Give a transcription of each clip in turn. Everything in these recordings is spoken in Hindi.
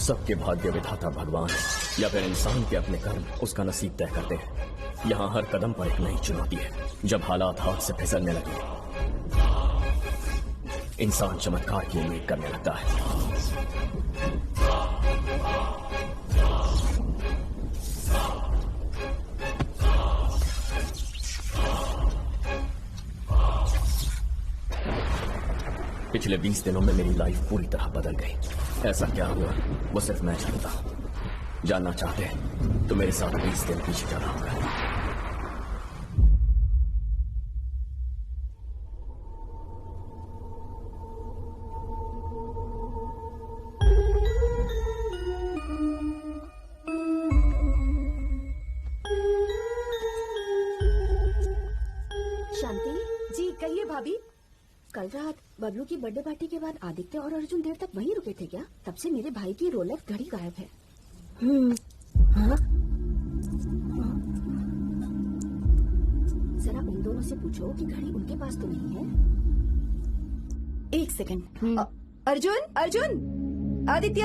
सबके भाग्य विधाता भगवान या फिर इंसान के अपने कर्म उसका नसीब तय करते हैं। यहाँ हर कदम पर एक नई चुनौती है। जब हालात हाथ से फिसलने लगे, इंसान चमत्कार की उम्मीद करने लगता है। पिछले 20 दिनों में मेरी लाइफ पूरी तरह बदल गई। ऐसा क्या हुआ वो सिर्फ मैं जानता हूं। जानना चाहते हैं तो मेरे साथ 20 दिन पीछे जाना होगा। शांति जी, कहिए भाभी। कल रात बबलू की बर्थडे पार्टी के बाद आदित्य और अर्जुन देर तक वहीं रुके थे क्या? तब से मेरे भाई की रोलेक्स घड़ी गायब है। हाँ? जरा उन दोनों से पूछो कि घड़ी उनके पास तो नहीं है। एक सेकंड। अर्जुन, अर्जुन, आदित्य,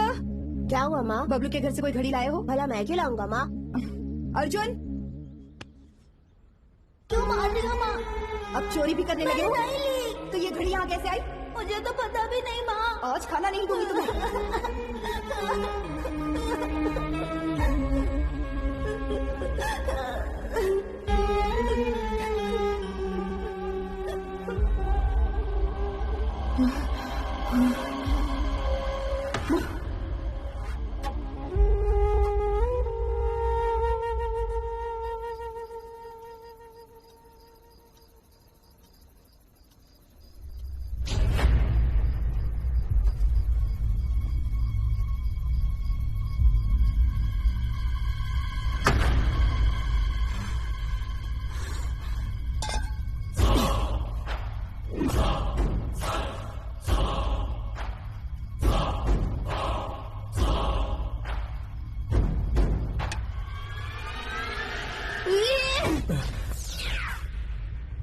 क्या हुआ माँ? बबलू के घर से कोई घड़ी लाए हो? भला मैं क्यों लाऊंगा माँ? अर्जुन, क्यों मार रही हो माँ? अब चोरी भी करने लगे हो? तो ये घड़ी यहाँ कैसे आई? मुझे तो पता भी नहीं माँ। आज खाना नहीं दूंगी तुम्हें।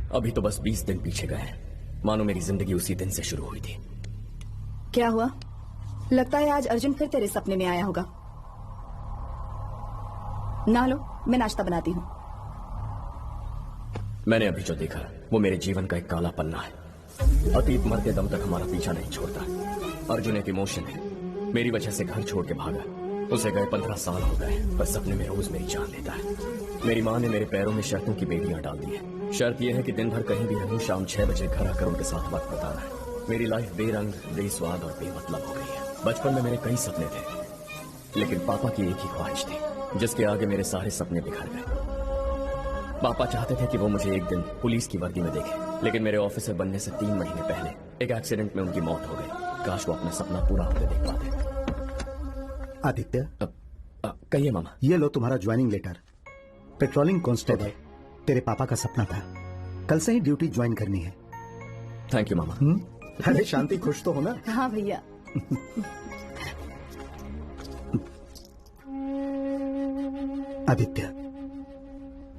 अभी तो बस 20 दिन पीछे गए। मानो मेरी जिंदगी उसी दिन से शुरू हुई थी। क्या हुआ? लगता है आज अर्जुन फिर तेरे सपने में आया होगा। ना लो, मैं नाश्ता बनाती हूँ। मैंने अभी जो देखा वो मेरे जीवन का एक काला पन्ना है। अतीत मरते दम तक हमारा पीछा नहीं छोड़ता। अर्जुन एक इमोशन है। मेरी वजह से घर छोड़ के भागा। उसे गए 15 साल हो गए, पर सपने में रोज मेरी जान लेता है। मेरी माँ ने मेरे पैरों में शर्तों की बेड़ियां डाल दी है। शर्त यह है कि दिन भर कहीं भी रहूं, शाम 6 बजे घर आकर उनके साथ वक्त बिताना है। मेरी लाइफ बेरंग, बेस्वाद और बेमतलब हो गई है। बचपन में मेरे कई सपने थे, लेकिन पापा की एक ही ख्वाहिश थी, जिसके आगे मेरे सारे सपने बिखर गए। पापा चाहते थे कि वो मुझे एक दिन पुलिस की वर्दी में देखें, लेकिन मेरे ऑफिसर बनने से 3 महीने पहले एक एक्सीडेंट में उनकी मौत हो गई। काश वो अपना सपना पूरा होते देख पाते। आदित्य, कहिए मामा। ये लो तुम्हारा ज्वाइनिंग लेटर। पेट्रोलिंग कांस्टेबल तेरे पापा का सपना था। कल से ही ड्यूटी ज्वाइन करनी है। थैंक यू मामा। अरे शांति, खुश तो हो ना? हाँ भैया। आदित्य,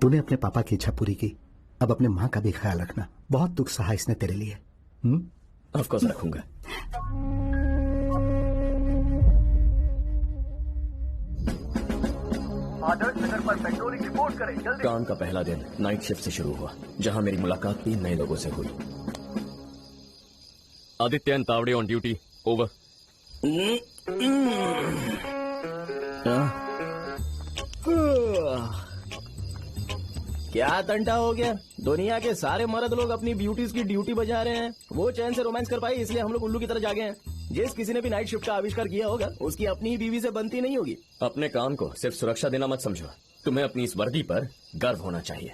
तूने अपने पापा की इच्छा पूरी की, अब अपने माँ का भी ख्याल रखना। बहुत दुख सहा इसने तेरे लिए। ऑफ कोर्स रखूंगा। आदर्श नगर पर पेट्रोलिंग रिपोर्ट करें जल्दी। काम का पहला दिन नाइट शिफ्ट से शुरू हुआ, जहां मेरी मुलाकात 3 नए लोगों से हुई। Aditya and Tawde on duty, over. क्या तंटा हो गया? दुनिया के सारे मर्द लोग अपनी ब्यूटीज की ड्यूटी बजा रहे हैं। वो चैन से रोमांस कर पाए, इसलिए हम लोग उल्लू की तरह जागे हैं। जिस किसी ने भी नाइट शिफ्ट का आविष्कार किया होगा, उसकी अपनी बीवी से बनती नहीं होगी। अपने काम को सिर्फ सुरक्षा देना मत समझो, तुम्हें अपनी इस वर्दी पर गर्व होना चाहिए।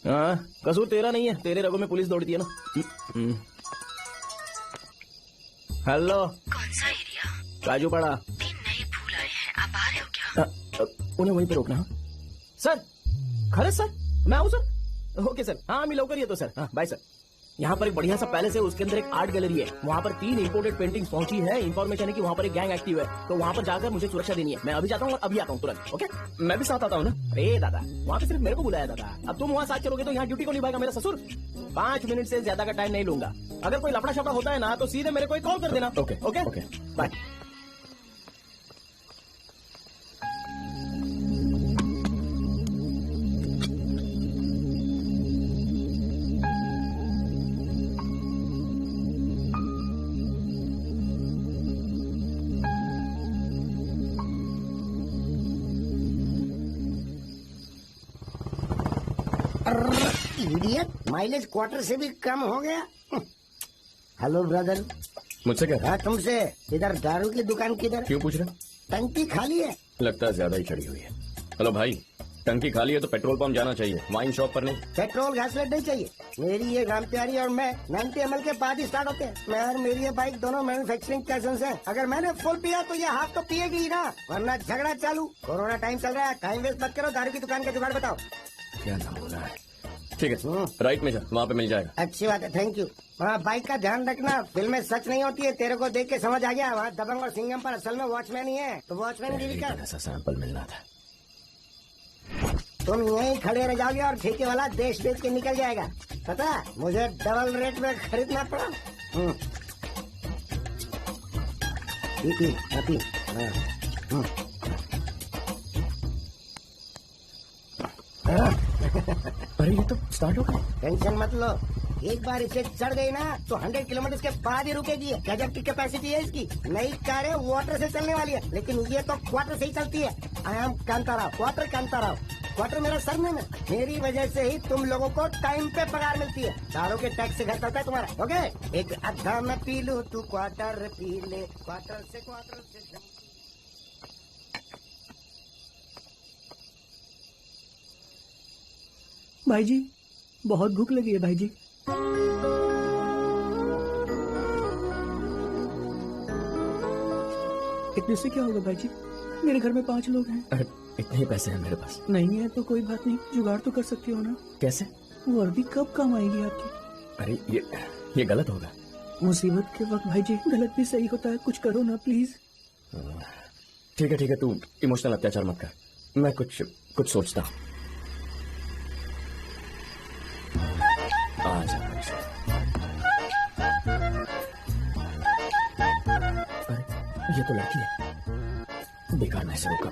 हाँ, कसूर तेरा नहीं है, तेरे रगों में पुलिस दौड़ती है ना। हेलो, कौन सा एरिया? काजू पड़ा। 3 नए फूल आए हैं, आप आ रहे हो क्या? उन्हें वहीं पे रोकना। सर, खरंच सर, मैं आऊँ सर? ओके सर, हाँ मैं लवकर ही है तो सर। हाँ बाय सर। यहाँ पर एक बढ़िया सा पैलेस है, उसके अंदर एक आर्ट गैलरी है। वहाँ पर 3 इंपोर्टेड पेंटिंग्स पहुंची है। इन्फॉर्मेशन है कि वहाँ पर एक गैंग एक्टिव है, तो वहाँ पर जाकर मुझे सुरक्षा देनी है। मैं अभी जाता हूँ और अभी आता हूँ तुरंत। ओके, मैं भी साथ आता हूँ ना। अरे दादा, वहाँ पे सिर्फ मेरे को बुलाया दादा। अब तुम वहाँ साथ चलोगे तो यहाँ ड्यूटी को निभाएगा मेरा ससुर। 5 मिनट से ज्यादा का टाइम नहीं लूंगा। अगर कोई लफड़ा शफड़ा होता है ना, तो सीधे मेरे को कॉल कर देना। Okay okay okay, bye. Idiot, mileage quarter से भी कम हो गया। Hello brother. मुझसे क्या? हाँ तुमसे। इधर दारू की दुकान किधर? क्यों पूछ रहे? टंकी खाली है। लगता है ज्यादा ही चढ़ी हुई है। हेलो भाई, टंकी खाली है तो पेट्रोल पंप जाना चाहिए, वाइन शॉप पर नहीं। पेट्रोल घासलेट नहीं चाहिए। मेरी ये राम प्यारी और मैं 90 ml के बाद ही स्टार्ट होते हैं। मैं और मेरी ये बाइक दोनों मैन्युफैक्चरिंग लाइसेंस है। अगर मैंने फुल पिया तो ये हाफ तो पिएगी ही ना, वरना झगड़ा चालू। कोरोना टाइम चल रहा है, टाइम वेस्ट मत करो, दारू की दुकान का जुगाड़ बताओ। क्या नाम बोला है? ठीक है, राइट में जा, वहाँ पे मिल जाएगा। अच्छी बात है, थैंक यू। वहाँ बाइक का ध्यान रखना, फिल्में सच नहीं होती है, तेरे को देख के समझ आ गया। वहाँ दबंग और सिंघम पर असल में वॉचमैन ही है, तो वॉचमैन गिरी कर। ऐसा सैंपल मिलना था। तुम यहीं खड़े रह जाओगे और ठेके वाला देश बेच के निकल जाएगा। पता, मुझे डबल रेट में खरीदना पड़ा। पी। अरे ये तो स्टार्ट हो गया। टेंशन मत लो, एक बार इसे चढ़ गई ना तो 100 किलोमीटर के बाद ही रुकेगी। गजब की कैपेसिटी है इसकी। नई कारें वाटर से चलने वाली है, लेकिन ये तो क्वार्टर से ही चलती है। I am Kantarao, quarter Kantarao. Quarter मेरा सरनेम है। मेरी वजह से ही तुम लोगों को टाइम पे पगार मिलती है। सालों के टैक्स से घर चलता है तुम्हारा। ओके, एक अद्धा मैं पी लूं, तू क्वार्टर पी ले। क्वार्टर से भाई जी, बहुत भूख लगी है भाई जी। इतने से क्या होगा भाई जी? मेरे घर में 5 लोग हैं। अरे इतने ही पैसे हैं मेरे पास। नहीं है तो कोई बात नहीं, जुगाड़ तो कर सकती हो ना। कैसे? वर्दी कब काम आएगी आपकी? अरे ये गलत होगा। मुसीबत के वक्त भाई जी गलत भी सही होता है, कुछ करो ना प्लीज। ठीक है, तू इमोशनल अत्याचार मत कर, मैं कुछ सोचता हूँ। अरे ये तो लड़की है, बेकार में से रोका।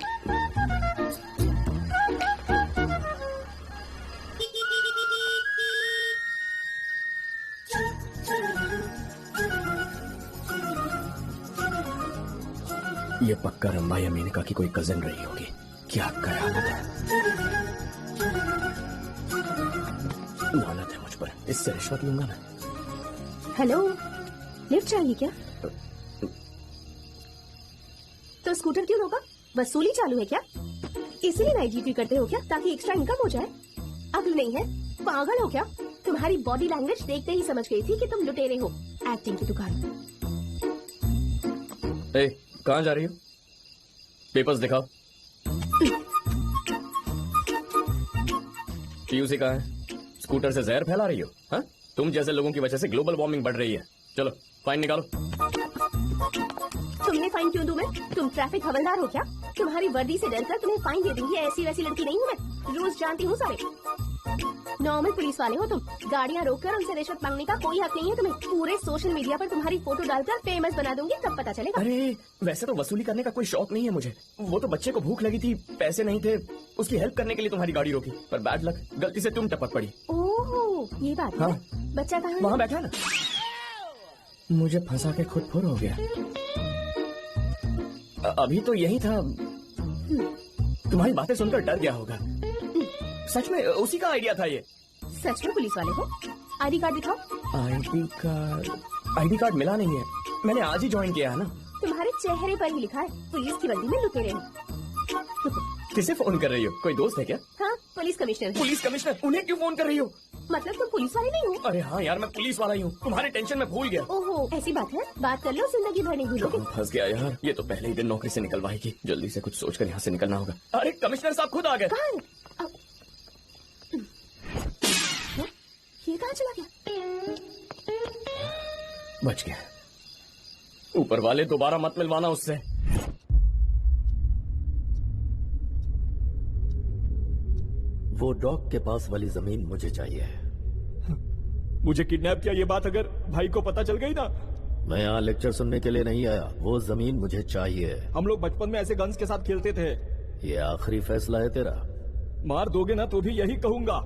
ये पक्का रंबा या मेनका की कोई कजन रही होगी। क्या कयामत है। लानत है मुझ पर, इससे रिश्वत लूंगा मैं। हेलो, लिफ्ट चाहिए क्या? तो स्कूटर क्यों रोका? वसूली चालू है क्या? इसीलिए नाइट ड्यूटी करते हो क्या, ताकि एक्स्ट्रा इनकम हो जाए? अक्ल नहीं है, पागल हो क्या? तुम्हारी बॉडी लैंग्वेज देखते ही समझ गई थी कि तुम लुटेरे हो। एक्टिंग की दुकान। ए, कहाँ जा रही हो? पेपर्स दिखाओ। पीयूसी कहाँ है? स्कूटर से जहर फैला रही हो? हाँ? तुम जैसे लोगों की वजह से ग्लोबल वार्मिंग बढ़ रही है। चलो फाइन निकालो। तुम्हें फाइन क्यों दूं मैं? तुम ट्रैफिक हवलदार हो क्या? तुम्हारी वर्दी से डरकर तुम्हें फाइन दे दूंगी, ऐसी वैसी लड़की नहीं हूँ मैं। रूल्स जानती हूँ सारे। नॉर्मल पुलिस वाले हो तुम, गाड़ियाँ रोककर उनसे रिश्वत मांगने का कोई हक नहीं है तुम्हें। पूरे सोशल मीडिया पर तुम्हारी फोटो डालकर फेमस बना दूंगी, तब पता चलेगा। अरे वैसे तो वसूली करने का कोई शौक नहीं है मुझे। वो तो बच्चे को भूख लगी थी, पैसे नहीं थे, उसकी हेल्प करने के लिए तुम्हारी गाड़ी रोकी, पर बैड लक, गलती से तुम टपक पड़ी। ओह, ये बात है। हाँ। बच्चा कहाँ है? वहाँ बैठा ना। मुझे फंसा के खुद फुर हो गया। अभी तो यही था। तुम्हारी बातें सुनकर डर गया होगा। सच में उसी का आइडिया था ये। सच में पुलिस वाले हो? आईडी कार्ड दिखाओ। आईडी कार्ड मिला नहीं है, मैंने आज ही ज्वाइन किया है ना। तुम्हारे चेहरे पर ही लिखा है पुलिस की वर्दी में लुटेरे हो। किसे फोन कर रही हो? कोई दोस्त है क्या? हाँ, पुलिस कमिश्नर है। Police commissioner? उन्हें क्यों फोन कर रही हो? मतलब तुम पुलिस वाले नहीं हो? अरे हाँ यार, मैं पुलिस वाला ही हूँ, तुम्हारे टेंशन में भूल गया। ओहो, ऐसी बात है? बात कर लो, जिंदगी भर नहीं भूलोगे। फंस गया यार, ये तो पहले ही दिन नौकरी से निकलवाएगी। जल्दी से कुछ सोचकर यहाँ से निकलना होगा। अरे कमिश्नर साहब खुद आ गए। कहाँ है? ये कहाँ चला गया? बच गया। ऊपर वाले दोबारा मत मिलवाना उससे। वो डॉग के पास वाली जमीन मुझे चाहिए। मुझे किडनैप किया, ये बात अगर भाई को पता चल गई ना। मैं यहाँ लेक्चर सुनने के लिए नहीं आया, वो जमीन मुझे चाहिए। हम लोग बचपन में ऐसे गन्स के साथ खेलते थे। ये आखिरी फैसला है तेरा? मार दोगे ना तो भी यही कहूंगा।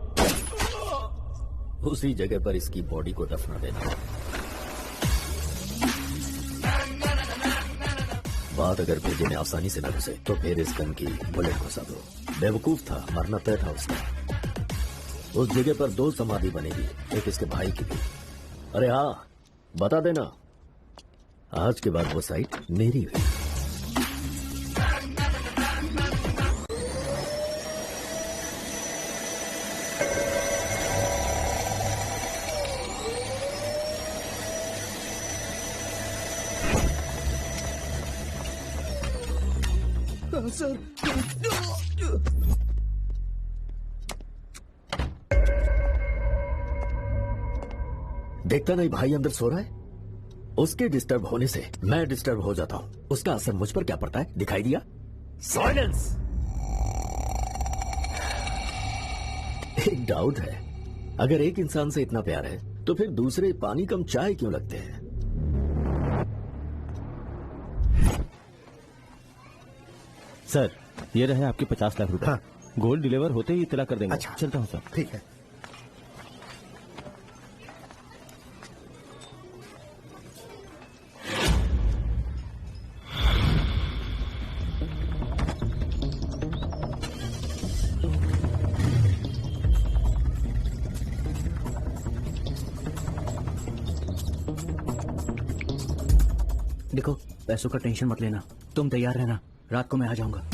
उसी जगह पर इसकी बॉडी को दफना देना। बात अगर भेजे में आसानी से न घुसे तो फिर इस गन की बुलेट घुसा दो। बेवकूफ था, मरना तय था उसका। उस जगह पर 2 समाधि बनेगी, एक इसके भाई की भी। अरे हाँ, बता देना, आज के बाद वो साइट मेरी हुई। सर, देखता नहीं भाई अंदर सो रहा है, उसके डिस्टर्ब होने से मैं डिस्टर्ब हो जाता हूं। उसका असर मुझ पर क्या पड़ता है, दिखाई दिया? साइलेंस। एक डाउट है, अगर एक इंसान से इतना प्यार है तो फिर दूसरे पानी कम चाय क्यों लगते हैं? सर, ये रहे आपके 50 लाख रुपए। हाँ। गोल्ड डिलीवर होते ही इतला कर देंगे। अच्छा। चलता हूँ सर। ठीक है। देखो, पैसों का टेंशन मत लेना, तुम तैयार रहना, रात को मैं आ जाऊंगा।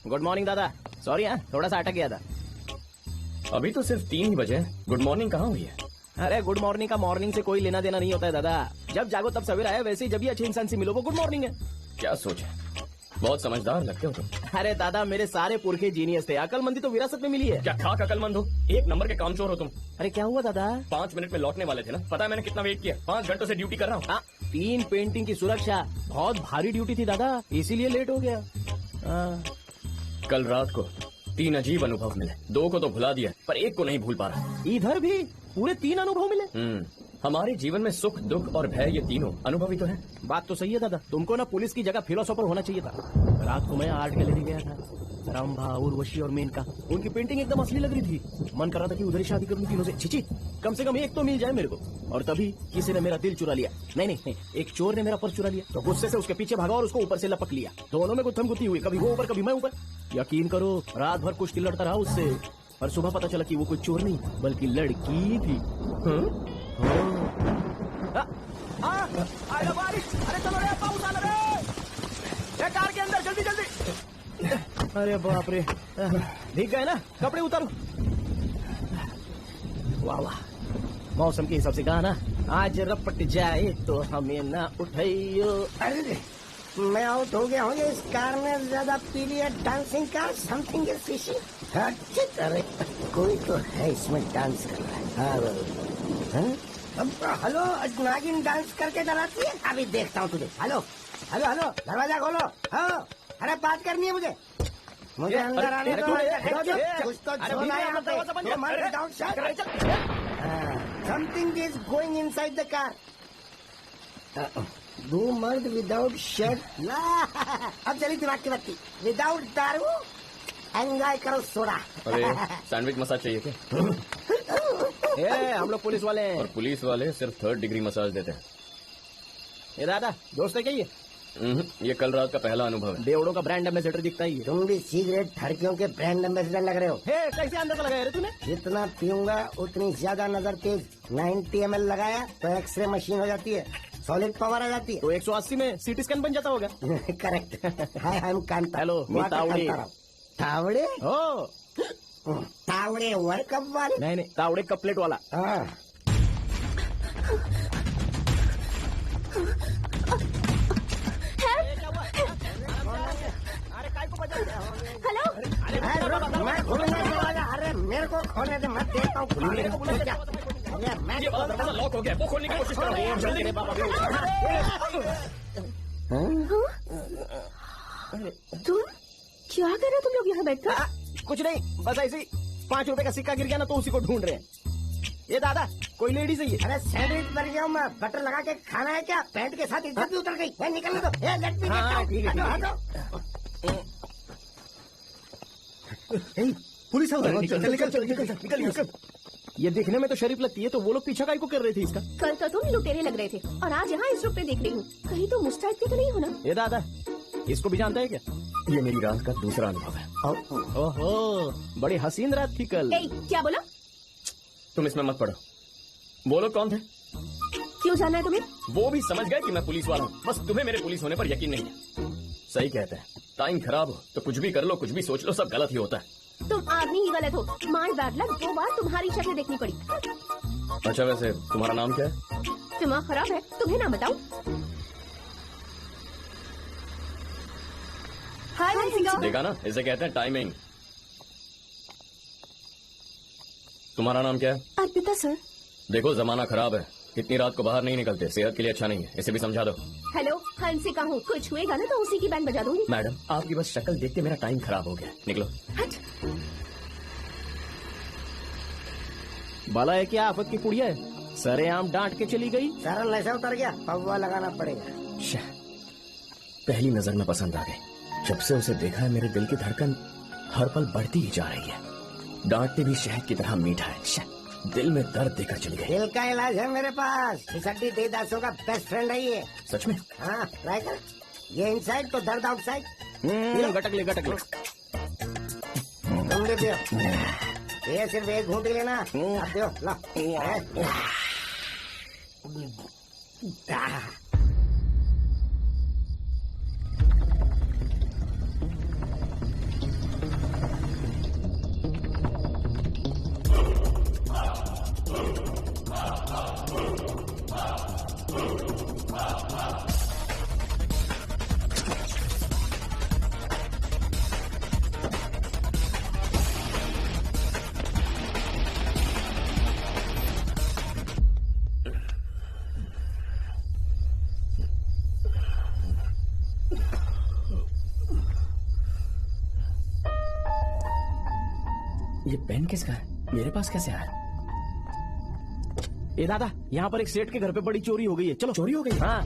गुड मॉर्निंग दादा। सॉरी हाँ, थोड़ा सा अटक गया था। अभी तो सिर्फ 3 ही बजे हैं। गुड मॉर्निंग कहाँ हुई है? अरे गुड मॉर्निंग का मॉर्निंग से कोई लेना देना नहीं होता है दादा। जब जागो तब सवेरा है, वैसे ही जब भी अच्छे इंसान से मिलो वो गुड मॉर्निंग है। क्या सोच है? बहुत समझदार लगते हो तुम। अरे दादा, मेरे सारे पुरखे जीनियस थे, अकलमंदी तो विरासत में मिली है। क्या खाक अकलमंद हो? 1 नंबर के कामचोर हो तुम। अरे क्या हुआ दादा? 5 मिनट में लौटने वाले थे ना, पता है मैंने कितना वेट किया? 5 घंटों से ड्यूटी कर रहा हूँ। हाँ, 3 पेंटिंग की सुरक्षा, बहुत भारी ड्यूटी थी दादा, इसीलिए लेट हो गया। कल रात को 3 अजीब अनुभव मिले। 2 को तो भुला दिया, पर 1 को नहीं भूल पा रहा। इधर भी पूरे 3 अनुभव मिले। हमारे जीवन में सुख, दुख और भय, ये तीनों अनुभव ही तो है। बात तो सही है दादा, तुमको ना पुलिस की जगह फिलोसोफर होना चाहिए था। रात को मैं आर्ट गैलरी गया था, रंभा, उर्वशी और मेनका, उनकी पेंटिंग एकदम असली लग रही थी। मन कर रहा था कि उधर ही शादी कर लूं तीनों से। छिची, कम से कम एक तो मिल जाए मेरे को। और तभी किसी ने मेरा दिल चुरा लिया। नहीं, एक चोर ने मेरा पर्स चुरा लिया, तो गुस्से से उसके पीछे भागा और उसको ऊपर से लपक लिया। दोनों में गुत्थम गुत्ती हुई, कभी वो ऊपर कभी मैं ऊपर। यकीन करो, रात भर कुश्ती लड़ता रहा उससे, और सुबह पता चला कि वो कोई चोर नहीं बल्कि लड़की थी। अरे चलो रे, पाउस आ रे, कार के अंदर जल्दी जल्दी। अरे बाप रे, भीग गए ना, कपड़े उतारो। वाह वाह, मौसम के हिसाब से गाना। आज रपट जाए तो हमें ना उठाइयो। अरे मैं आउट हो गया हूँ। इस कार में ज्यादा पीली है, dancing car, something is fishing. अच्छी तरह कोई तो है इसमें डांस कर रहा है। हेलो, नागिन डांस करके डराती है। अभी देखता हूँ तुझे। हेलो हेलो हेलो, दरवाजा खोलो। हाँ, अरे बात करनी है मुझे अंदर आने दो। कुछ तो झोला है यहाँ पे। Something is going inside the car. दो मर्द विदाउट शर्ट। अब चली दिमाग की बत्ती। विदाउट दारू एंजॉय करो सोडा। अरे सैंडविच मसाज चाहिए क्या? हम लोग पुलिस वाले हैं। और पुलिस वाले सिर्फ 3rd डिग्री मसाज देते हैं। ये दादा दोस्त है क्या ये? ये कल रात का पहला अनुभव है। बेवड़ों का ब्रांड एम्बेसडर दिखता ही है। तुम भी सिगरेट ठड़कियों के ब्रांड एम्बेसडर लग रहे हो। कैसे अंदर लगाया रे तूने? जितना पीऊंगा उतनी ज्यादा नजर तेज। 90 ml लगाया तो एक्सरे मशीन हो जाती है, सॉलिड पावर आ जाती है। तो 180 में सीटी स्कैन बन जाता होगा। Correct. Hi, I am Kanta. Hello, मैं तावड़े। तावड़े? ओ, तावड़े वर्ल्ड कप वाले? नहीं, तावड़े कप प्लेट वाला। हेलो, मैं खोलूंगा दरवाजा। अरे मेरे को खोलने दे, मैं देखता हूँ खुली मेरे को। ये दरवाजा लॉक हो गया, वो खोलने की कोशिश कर रहा हूँ। जल्दी। तुम क्या कर रहे हो तुम लोग यहाँ बैठकर? कुछ नहीं, बस ऐसे ही 5 रुपए का सिक्का गिर गया ना तो उसी को ढूंढ रहे हैं। ये दादा कोई लेडीज है ये? अरे सैंडविच बन गया मैं, बटर लगा के खाना है क्या? पैंट के साथ इज्जत भी उतर गई। निकलने दो। Let me get out. Police आ रही है। निकल। ये देखने में तो शरीफ लगती है, तो वो लोग पीछा काहे को कर रहे थे इसका? कल तो तुम लुटेरे लग रहे थे और आज यहाँ इस रूप में देख रही हूँ। कहीं तो मुस्ताद के तो नहीं हो ना? ये दादा इसको भी जानता है क्या? ये मेरी रात का दूसरा अनुभव है। ओहो, बड़ी हसीन रात थी कल। क्या बोला? तुम इसमें मत पड़ो। वो लोग कौन थे? क्यों जाना है तुम्हें? वो भी समझ गए कि मैं पुलिस वाला हूँ, बस तुम्हें मेरे पुलिस होने पर यकीन नहीं है। सही कहते हैं, टाइम खराब हो तो कुछ भी कर लो, कुछ भी सोच लो, सब गलत ही होता है। तुम आदमी ही गलत हो। माय बैड लक 2 बार तुम्हारी शक्ल देखनी पड़ी। अच्छा वैसे तुम्हारा नाम क्या है? दिमाग खराब है, तुम्हें ना बताऊं? हाय हंसिका। देखा ना, इसे कहते हैं टाइमिंग। तुम्हारा नाम क्या है? अर्पिता सर। देखो जमाना खराब है, इतनी रात को बाहर नहीं निकलते, सेहत के लिए अच्छा नहीं है, इसे भी समझा दो। हेलो, हंसिका हूँ, कुछ हुएगा ना तो उसी की बैंड बजा दूंगी। मैडम आपकी बस शक्ल देख के मेरा टाइम खराब हो गया, निकलो। हट। बाला है क्या आफत की पुड़िया है, सरेआम डांट के चली गई। सरल ऐसा उतर गया, पौवा लगाना पड़ेगा। पहली नजर में पसंद आ गई, जब से उसे देखा है मेरे दिल की धड़कन हर पल बढ़ती ही जा रही है। डांटते भी शहद की तरह मीठा है, दिल में दर्द देकर चली गई। दिल का इलाज है मेरे पास, फिसड्डी देदासों का बेस्ट फ्रेंड है ये। सच में? हाँ ट्राई कर, ये इनसाइड तो दर्द आउटसाइड। गटक ले। तुम भी पियो, ये सिर्फ एक घूंट लेना। अब पियो, लो। ये पेन किसका है? मेरे पास कैसे आया? ए दादा, यहाँ पर एक सेठ के घर पे बड़ी चोरी हो गई है। चलो। चोरी हो गई? हाँ।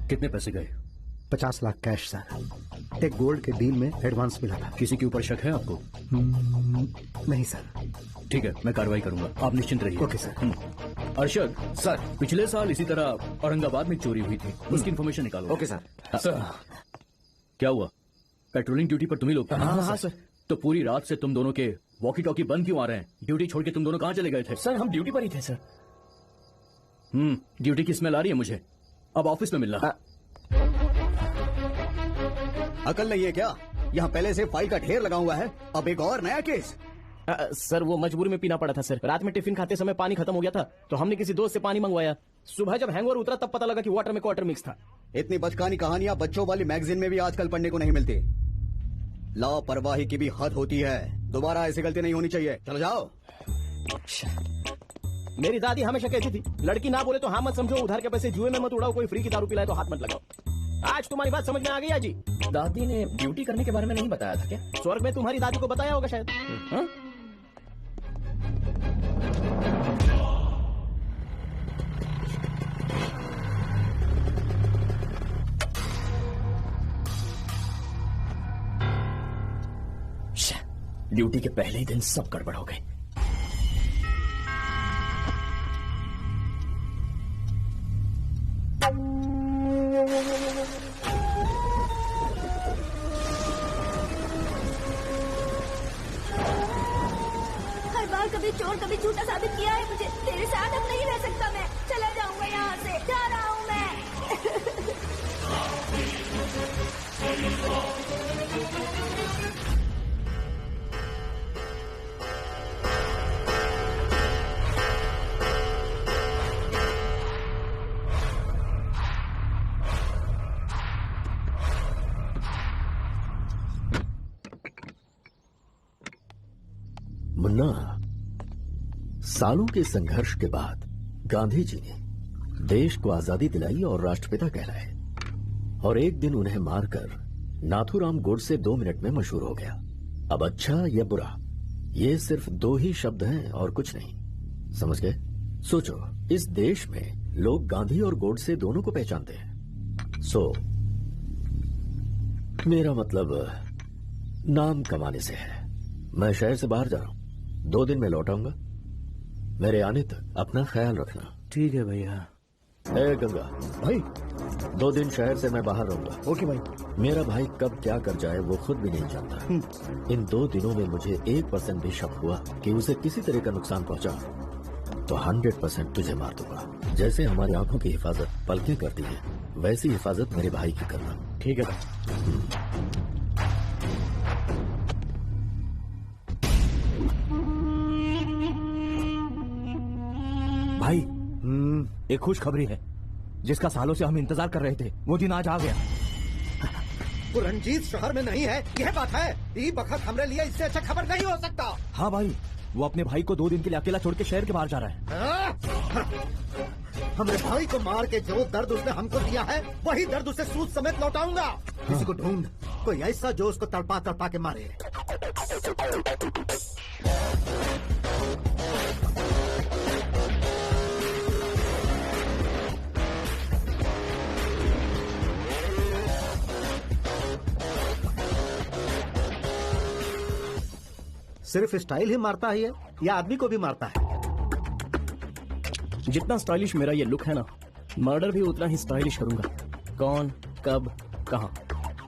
कितने पैसे गए? 50 लाख कैश सर। एक गोल्ड के डील में एडवांस मिला था। किसी के ऊपर शक है आपको? नहीं सर। ठीक है, मैं कार्रवाई करूंगा, आप निश्चिंत रहिए। Okay sir. अर्शद सर, पिछले साल इसी तरह औरंगाबाद में चोरी हुई थी, उसकी इन्फॉर्मेशन निकालो। Okay sir. सर क्या हुआ? पेट्रोलिंग ड्यूटी पर तुम ही लोग थे? हाँ सर। तो पूरी रात से तुम दोनों के वॉकी टॉकी बंद क्यों आ रहे हैं? ड्यूटी छोड़ के तुम दोनों कहाँ चले गए थे? सर हम ड्यूटी पर ही थे सर। ड्यूटी की स्मेल आ रही है मुझे, अब ऑफिस में मिलना। अकल नहीं है क्या? यहाँ पहले से फाइल का ढेर लगा हुआ है, अब एक और नया केस। सर वो मजबूरी में पीना पड़ा था सर, रात में टिफिन खाते समय पानी खत्म हो गया था तो हमने किसी दोस्त से पानी मंगवाया। सुबह जब हैंगओवर उतरा तब पता लगा कि वाटर में क्वार्टर मिक्स था। इतनी बचकानी कहानियां बच्चों वाली मैगजीन में भी आजकल पढ़ने को नहीं मिलती। लापरवाही की भी हद होती है, दोबारा ऐसी गलती नहीं होनी चाहिए। चलो जाओ। मेरी दादी हमेशा कहती थी, लड़की ना बोले तो हाँ मत समझो, उधार के पैसे जुए में मत उड़ाओ, कोई फ्री की दारू पिलाए तो हाथ मत लगाओ। आज तुम्हारी बात समझ में आ गई है जी। दादी ने ड्यूटी करने के बारे में नहीं बताया था क्या? स्वर्ग में तुम्हारी दादी को बताया होगा शायद। हाँ? ड्यूटी के पहले ही दिन सब गड़बड़ हो गई। हर बार कभी चोर कभी झूठा साबित किया है मुझे। तेरे साथ अब नहीं रह सकता मैं, चला जाऊंगा यहाँ से, जा रहा हूँ मैं। मुन्ना, सालों के संघर्ष के बाद गांधी जी ने देश को आजादी दिलाई और राष्ट्रपिता कहलाए, और एक दिन उन्हें मारकर नाथूराम गोडसे 2 मिनट में मशहूर हो गया। अब अच्छा या बुरा, ये सिर्फ 2 ही शब्द हैं और कुछ नहीं। समझ गए? सोचो, इस देश में लोग गांधी और गोडसे दोनों को पहचानते हैं। सो मेरा मतलब नाम कमाने से है। मैं शहर से बाहर जा रहा हूं, 2 दिन में लौट आऊंगा। मेरे आने तक अपना ख्याल रखना। ठीक है भैया। ए गंगा भाई, 2 दिन शहर से मैं बाहर रहूंगा। ओके भाई। मेरा भाई कब क्या कर जाए वो खुद भी नहीं जानता। इन 2 दिनों में मुझे 1% भी शक हुआ कि उसे किसी तरह का नुकसान पहुंचा तो 100% तुझे मार दूंगा। जैसे हमारी आंखों की हिफाजत पलकें करती है, वैसी हिफाजत मेरे भाई की करना। ठीक है भाई। भाई एक खुशखबरी है, जिसका सालों से हम इंतजार कर रहे थे, वो दिन आज आ गया। वो रंजीत शहर में नहीं है, यह बात है। ई बखत हमरे लिए इससे अच्छा खबर नहीं हो सकता। हाँ भाई, वो अपने भाई को 2 दिन के लिए अकेला छोड़ के शहर के बाहर जा रहा है। हमरे भाई को मार के जो दर्द उसने हमको दिया है, वही दर्द उसे सूद समेत लौटाऊंगा। किसी को ढूंढ, कोई ऐसा जो उसको तड़पा तड़पा के मारे। सिर्फ स्टाइल ही मारता है या आदमी को भी मारता है? जितना स्टाइलिश मेरा ये लुक है ना, मर्डर भी उतना ही स्टाइलिश करूंगा। कौन, कब, कहाँ,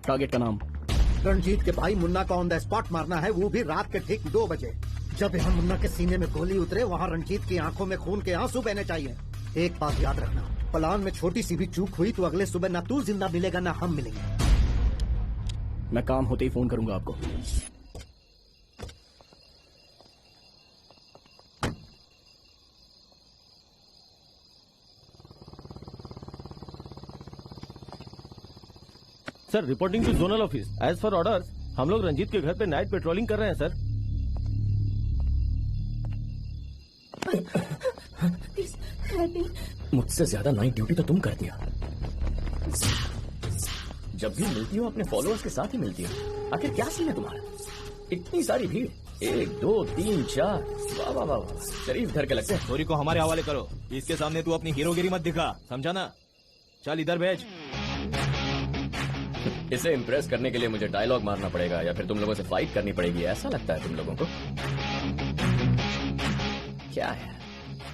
टारगेट का नाम। रणजीत के भाई मुन्ना को ऑन द स्पॉट मारना है, वो भी रात के ठीक 2 बजे। जब यहाँ मुन्ना के सीने में गोली उतरे, वहाँ रणजीत की आंखों में खून के आंसू बहने चाहिए। एक बात याद रखना, प्लान में छोटी सी भी चूक हुई तो अगले सुबह ना तू जिंदा मिलेगा ना हम मिलेंगे। मैं काम होते ही फोन करूंगा आपको। Sir, reporting to zonal office. As for orders, हम लोग रंजीत के घर पे नाइट पेट्रोलिंग कर रहे हैं सर। मुझसे ज्यादा नाइट ड्यूटी तो तुम करती हो। जब भी मिलती हो अपने फॉलोअर्स के साथ ही मिलती हो। आखिर क्या सीन है तुम्हारा? इतनी सारी भीड़, 1 2 3 4। वाह वाह वाह, शरीफ घर के लगते हैं। स्टोरी को हमारे हवाले करो, इसके सामने तू अपनी हीरोगिरी मत दिखा, समझा ना? चल इधर भेज। इसे इम्प्रेस करने के लिए मुझे डायलॉग मारना पड़ेगा या फिर तुम लोगों से फाइट करनी पड़ेगी, ऐसा लगता है तुम लोगों को? क्या है,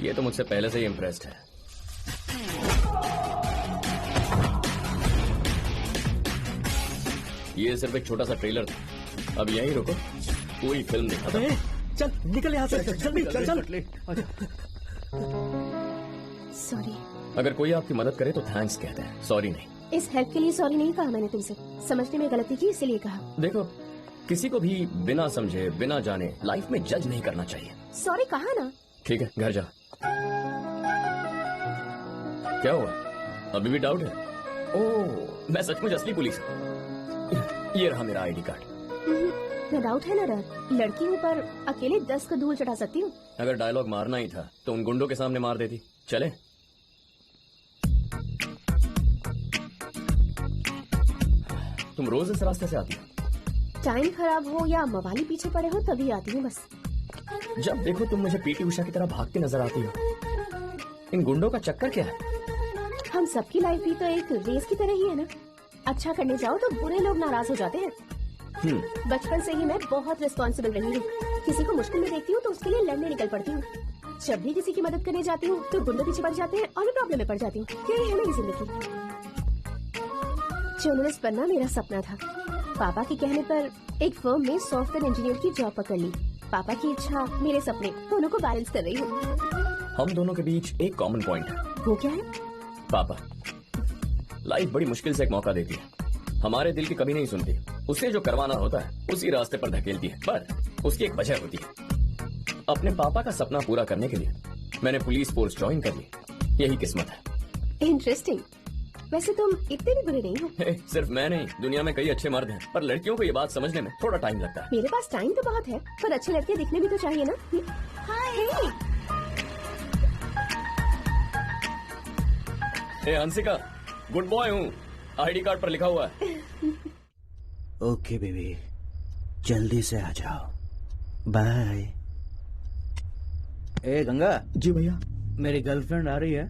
ये तो मुझसे पहले से ही इम्प्रेस्ड है। ये सिर्फ एक छोटा सा ट्रेलर था, अब यहीं रुको, पूरी फिल्म दिखा। चल निकल यहाँ से, जल्दी चल। सॉरी। अगर कोई आपकी मदद करे तो थैंक्स कहते हैं, सॉरी नहीं। इस हेल्प के लिए सॉरी नहीं कहा मैंने तुमसे, समझने में गलती की इसलिए कहा। देखो, किसी को भी बिना समझे बिना जाने लाइफ में जज नहीं करना चाहिए। सॉरी कहा ना। ठीक है, घर जा। क्या हुआ, अभी भी डाउट है? ओह, मैं सचमुच असली पुलिस हूँ। ये रहा मेरा आईडी कार्ड। न डाउट है न डर। लड़की हूँ पर अकेले 10 का धूल चढ़ा सकती हूँ। अगर डायलॉग मारना ही था तो उन गुंडों के सामने मार देती। चले। तुम रोज इस रास्ते से आती हो? टाइम खराब हो या मवाली पीछे पड़े हो तभी आती हूँ बस। जब देखो तुम मुझे पीटी उषा की तरह भागती नजर आती हो। इन गुंडों का चक्कर क्या है? हम सबकी लाइफ भी तो एक रेस की तरह ही है ना। अच्छा करने जाओ तो बुरे लोग नाराज हो जाते हैं। बचपन से ही मैं बहुत रिस्पॉन्सिबल रही हूँ। किसी को मुश्किल में देखती हूँ तो उसके लिए लड़ने निकल पड़ती हूँ। जब भी किसी की मदद करने जाती हूँ तो गुंडे पीछे पड़ जाते हैं और मैं प्रॉब्लम में पड़ जाती हूँ। यही है मेरी जिंदगी। जर्नलिस्ट बनना मेरा सपना था। पापा के कहने पर एक फर्म में सॉफ्टवेयर इंजीनियर की जॉब पकड़ ली। पापा की इच्छा, मेरे सपने, दोनों को बैलेंस कर रही हूँ। हम दोनों के बीच एक कॉमन पॉइंट है। वो क्या है? पापा। लाइफ बड़ी मुश्किल से एक मौका देती है, हमारे दिल की कभी नहीं सुनती। उसे जो करवाना होता है उसी रास्ते पर धकेलती है, पर उसकी एक वजह होती है। अपने पापा का सपना पूरा करने के लिए मैंने पुलिस फोर्स ज्वाइन कर ली। यही किस्मत है। इंटरेस्टिंग। वैसे तुम इतने भी बुरे नहीं हो। सिर्फ मैं नहीं, दुनिया में कई अच्छे मर्द हैं, पर लड़कियों को ये बात समझने में थोड़ा टाइम लगता है। मेरे पास टाइम तो बहुत है, पर अच्छे लड़के दिखने भी तो चाहिए ना। हाय। ए हंसिका, गुड बॉय हूँ, आईडी कार्ड पर लिखा हुआ है। ओके बेबी, जल्दी से आ जाओ, बाय। ए गंगा। जी भैया। मेरी गर्लफ्रेंड आ रही है,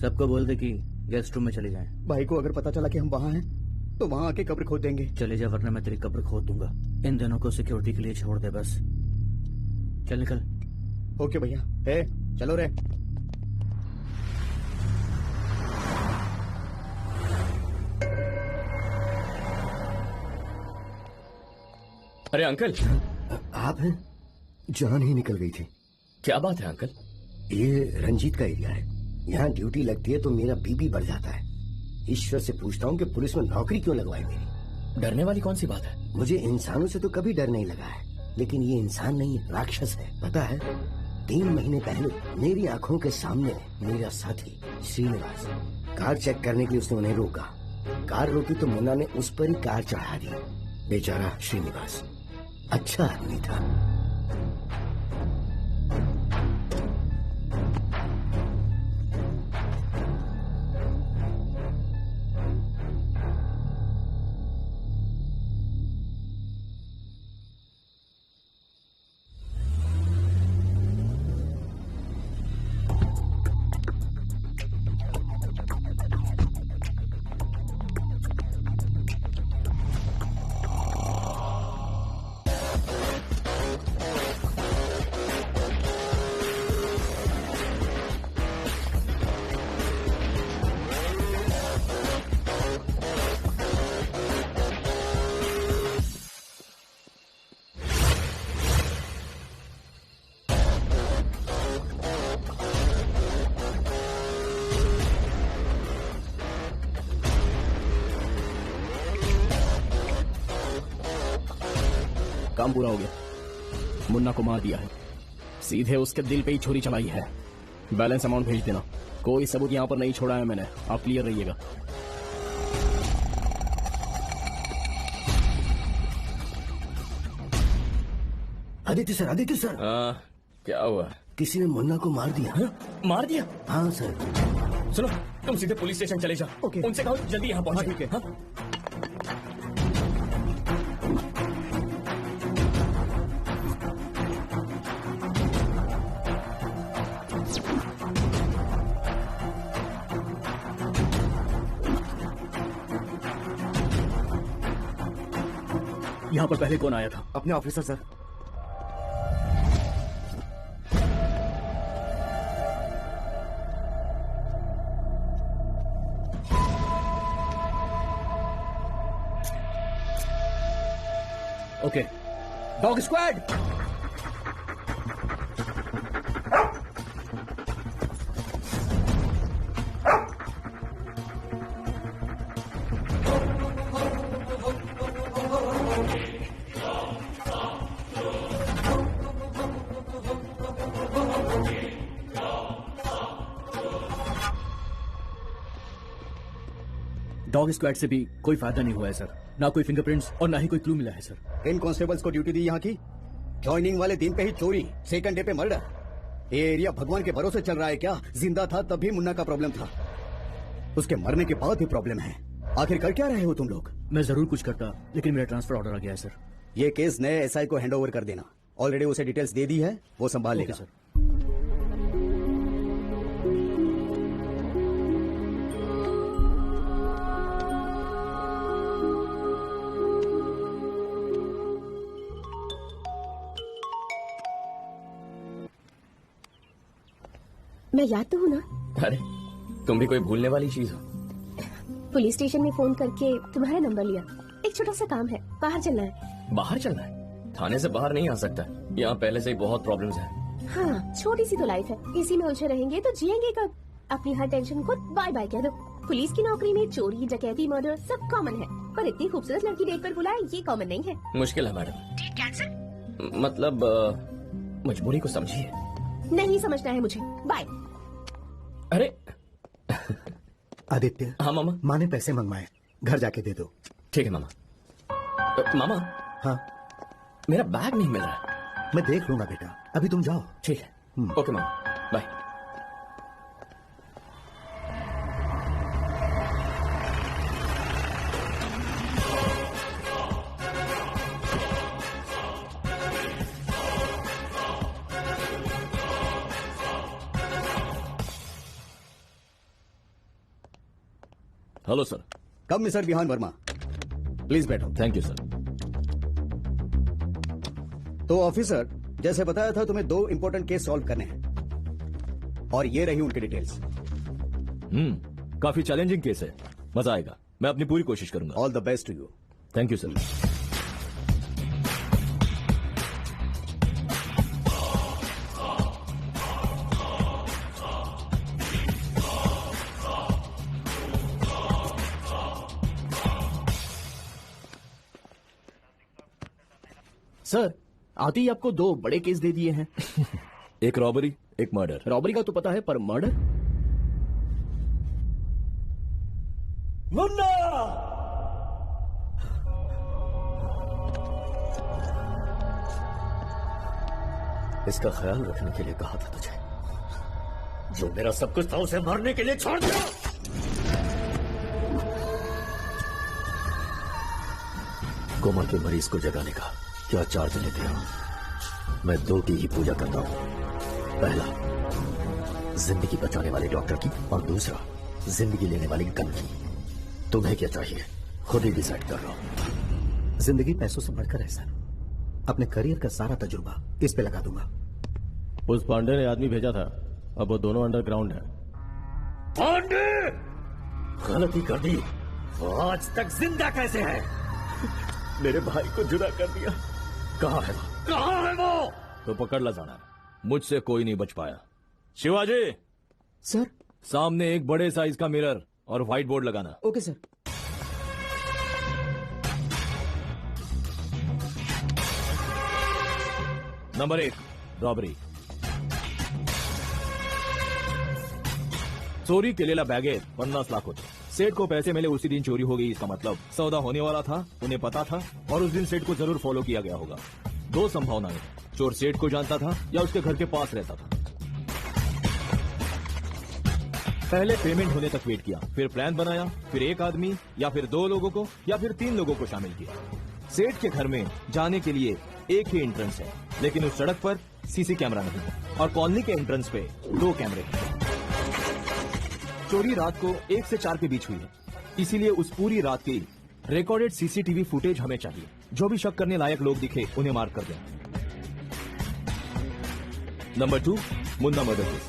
सबको बोल दे कि गेस्ट रूम में चले जाएं। भाई को अगर पता चला कि हम वहाँ हैं तो वहाँ आके कब्र खोद देंगे। चले जा वरना मैं तेरी कब्र खोद दूंगा। इन दोनों को सिक्योरिटी के लिए छोड़ दे बस। चल निकल। ओके भैया। ए चलो रे। अरे अंकल, आप हैं? जान ही निकल गई थी। क्या बात है अंकल? ये रंजीत का एरिया है, यहाँ ड्यूटी लगती है तो मेरा बीपी बढ़ जाता है। ईश्वर से पूछता हूँ कि पुलिस में नौकरी क्यों लगवाई मेरी। डरने वाली कौन सी बात है? मुझे इंसानों से तो कभी डर नहीं लगा है, लेकिन ये इंसान नहीं, राक्षस है। पता है, 3 महीने पहले मेरी आंखों के सामने मेरा साथी श्रीनिवास कार चेक करने के लिए उसने उन्हें रोका। कार रोकी तो मुन्ना ने उस पर ही कार चढ़ा दी। बेचारा श्रीनिवास अच्छा आदमी था। काम पूरा हो गया, मुन्ना को मार दिया है, सीधे उसके दिल पे ही छुरी चलाई है। बैलेंस अमाउंट भेज देना, कोई सबूत यहाँ पर नहीं छोड़ा है मैंने, आप क्लियर रहिएगा। Aditya sir, Aditya sir. क्या हुआ? किसी ने मुन्ना को मार दिया। हा? मार दिया? हाँ सर। सुनो, तुम सीधे पुलिस स्टेशन चले जाओ। उनसे कहो जल्दी यहाँ पहुंचे। ठीक है। हाँ? यहाँ पर पहले कौन आया था? अपने officer sir. Okay, dog squad. Dog squad से भी कोई फायदा नहीं हुआ है सर, ना कोई फिंगरप्रिंट्स और ना ही कोई क्लू मिला है सर। इन कांस्टेबल्स को ड्यूटी दी यहाँ की, ज्वाइनिंग वाले दिन पे ही चोरी, सेकंड डे पे मर्डर। ये एरिया भगवान के भरोसे चल रहा है क्या? जिंदा था तब भी मुन्ना का प्रॉब्लम था, उसके मरने के बाद भी प्रॉब्लम है। आखिर कर क्या रहे हो तुम लोग? मैं जरूर कुछ करता, लेकिन मेरा ट्रांसफर ऑर्डर आ गया है सर। ये केस नए एसआई को हैंड ओवर कर देना, ऑलरेडी उसे डिटेल्स दे दी है, वो संभाल लेगा सर। मैं याद तो हूँ ना? अरे तुम भी कोई भूलने वाली चीज हो। पुलिस स्टेशन में फोन करके तुम्हारा नंबर लिया, एक छोटा सा काम है, बाहर चलना है। बाहर चलना है? थाने से बाहर नहीं आ सकता, यहाँ पहले से ही बहुत प्रॉब्लम्स हैं। हाँ, छोटी सी तो लाइफ है, इसी में उलझे रहेंगे तो जिएंगे कब? अपनी हर टेंशन को बाय बाय कह दो। पुलिस की नौकरी में चोरी, डकैती, मर्डर सब कॉमन है, पर इतनी खूबसूरत लड़की डेट पर बुलाए ये कॉमन नहीं है। मुश्किल है मैडम। Date cancel? मतलब मजबूरी को समझिए। नहीं समझना है मुझे, बाय। अरे आदित्य। हाँ मामा। माँ ने पैसे मंगवाए, घर जाके दे दो। ठीक है मामा। मामा। हाँ। मेरा बैग नहीं मिल रहा। मैं देख लूंगा बेटा, अभी तुम जाओ। ठीक है। ओके मामा, bye. Hello sir. Come mister Vihan Verma, please बैठो। Thank you sir. तो ऑफिसर, जैसे बताया था तुम्हें 2 इंपॉर्टेंट केस सॉल्व करने हैं और ये रही उनकी डिटेल्स। काफी चैलेंजिंग केस है, मजा आएगा। मैं अपनी पूरी कोशिश करूंगा। All the best to you. Thank you sir. Sir, आते ही आपको 2 बड़े केस दे दिए हैं। एक रॉबरी, एक मर्डर। रॉबरी का तो पता है, पर मर्डर? मुन्ना! इसका ख्याल रखने के लिए कहा था तुझे। जो मेरा सब कुछ था उसे मारने के लिए छोड़ दिया। कोमा के मरीज को जगाने का क्या चार्ज लेते हो? मैं 2 की ही पूजा करता हूं। पहला, जिंदगी बचाने वाले डॉक्टर की, और दूसरा, जिंदगी लेने वाली गन की। तुम्हें क्या चाहिए खुद ही डिसाइड कर लो। जिंदगी पैसों से बढ़कर है सर। अपने करियर का सारा तजुर्बा इस पे लगा दूंगा। उस पांडे ने आदमी भेजा था, अब वो दोनों अंडरग्राउंड है। पांडे! गलती कर दी, वो आज तक जिंदा कैसे है? मेरे भाई को जुदा कर दिया। कहाँ है वो? कहाँ है वो? तो पकड़ ला जाना, मुझसे कोई नहीं बच पाया। शिवाजी सर, सामने एक बड़े साइज का मिरर और व्हाइट बोर्ड लगाना। Okay sir. Number 1, robbery. चोरी केलेला बॅगेत 50 लाख होते। सेठ को पैसे मिले उसी दिन चोरी हो गई। इसका मतलब सौदा होने वाला था, उन्हें पता था, और उस दिन सेठ को जरूर फॉलो किया गया होगा। 2 संभावनाएं, चोर सेठ को जानता था या उसके घर के पास रहता था। पहले पेमेंट होने तक वेट किया, फिर प्लान बनाया, फिर एक आदमी या फिर 2 लोगों को या फिर 3 लोगों को शामिल किया। सेठ के घर में जाने के लिए एक ही एंट्रेंस है, लेकिन उस सड़क पर सीसी कैमरा नहीं है और कॉलोनी के एंट्रेंस पे 2 कैमरे हैं। चोरी रात को 1 से 4 के बीच हुई है, इसीलिए उस पूरी रात की रिकॉर्डेड सीसीटीवी फुटेज हमें चाहिए। जो भी शक करने लायक लोग दिखे उन्हें मार्क कर दें। Number 2, Munna murder case.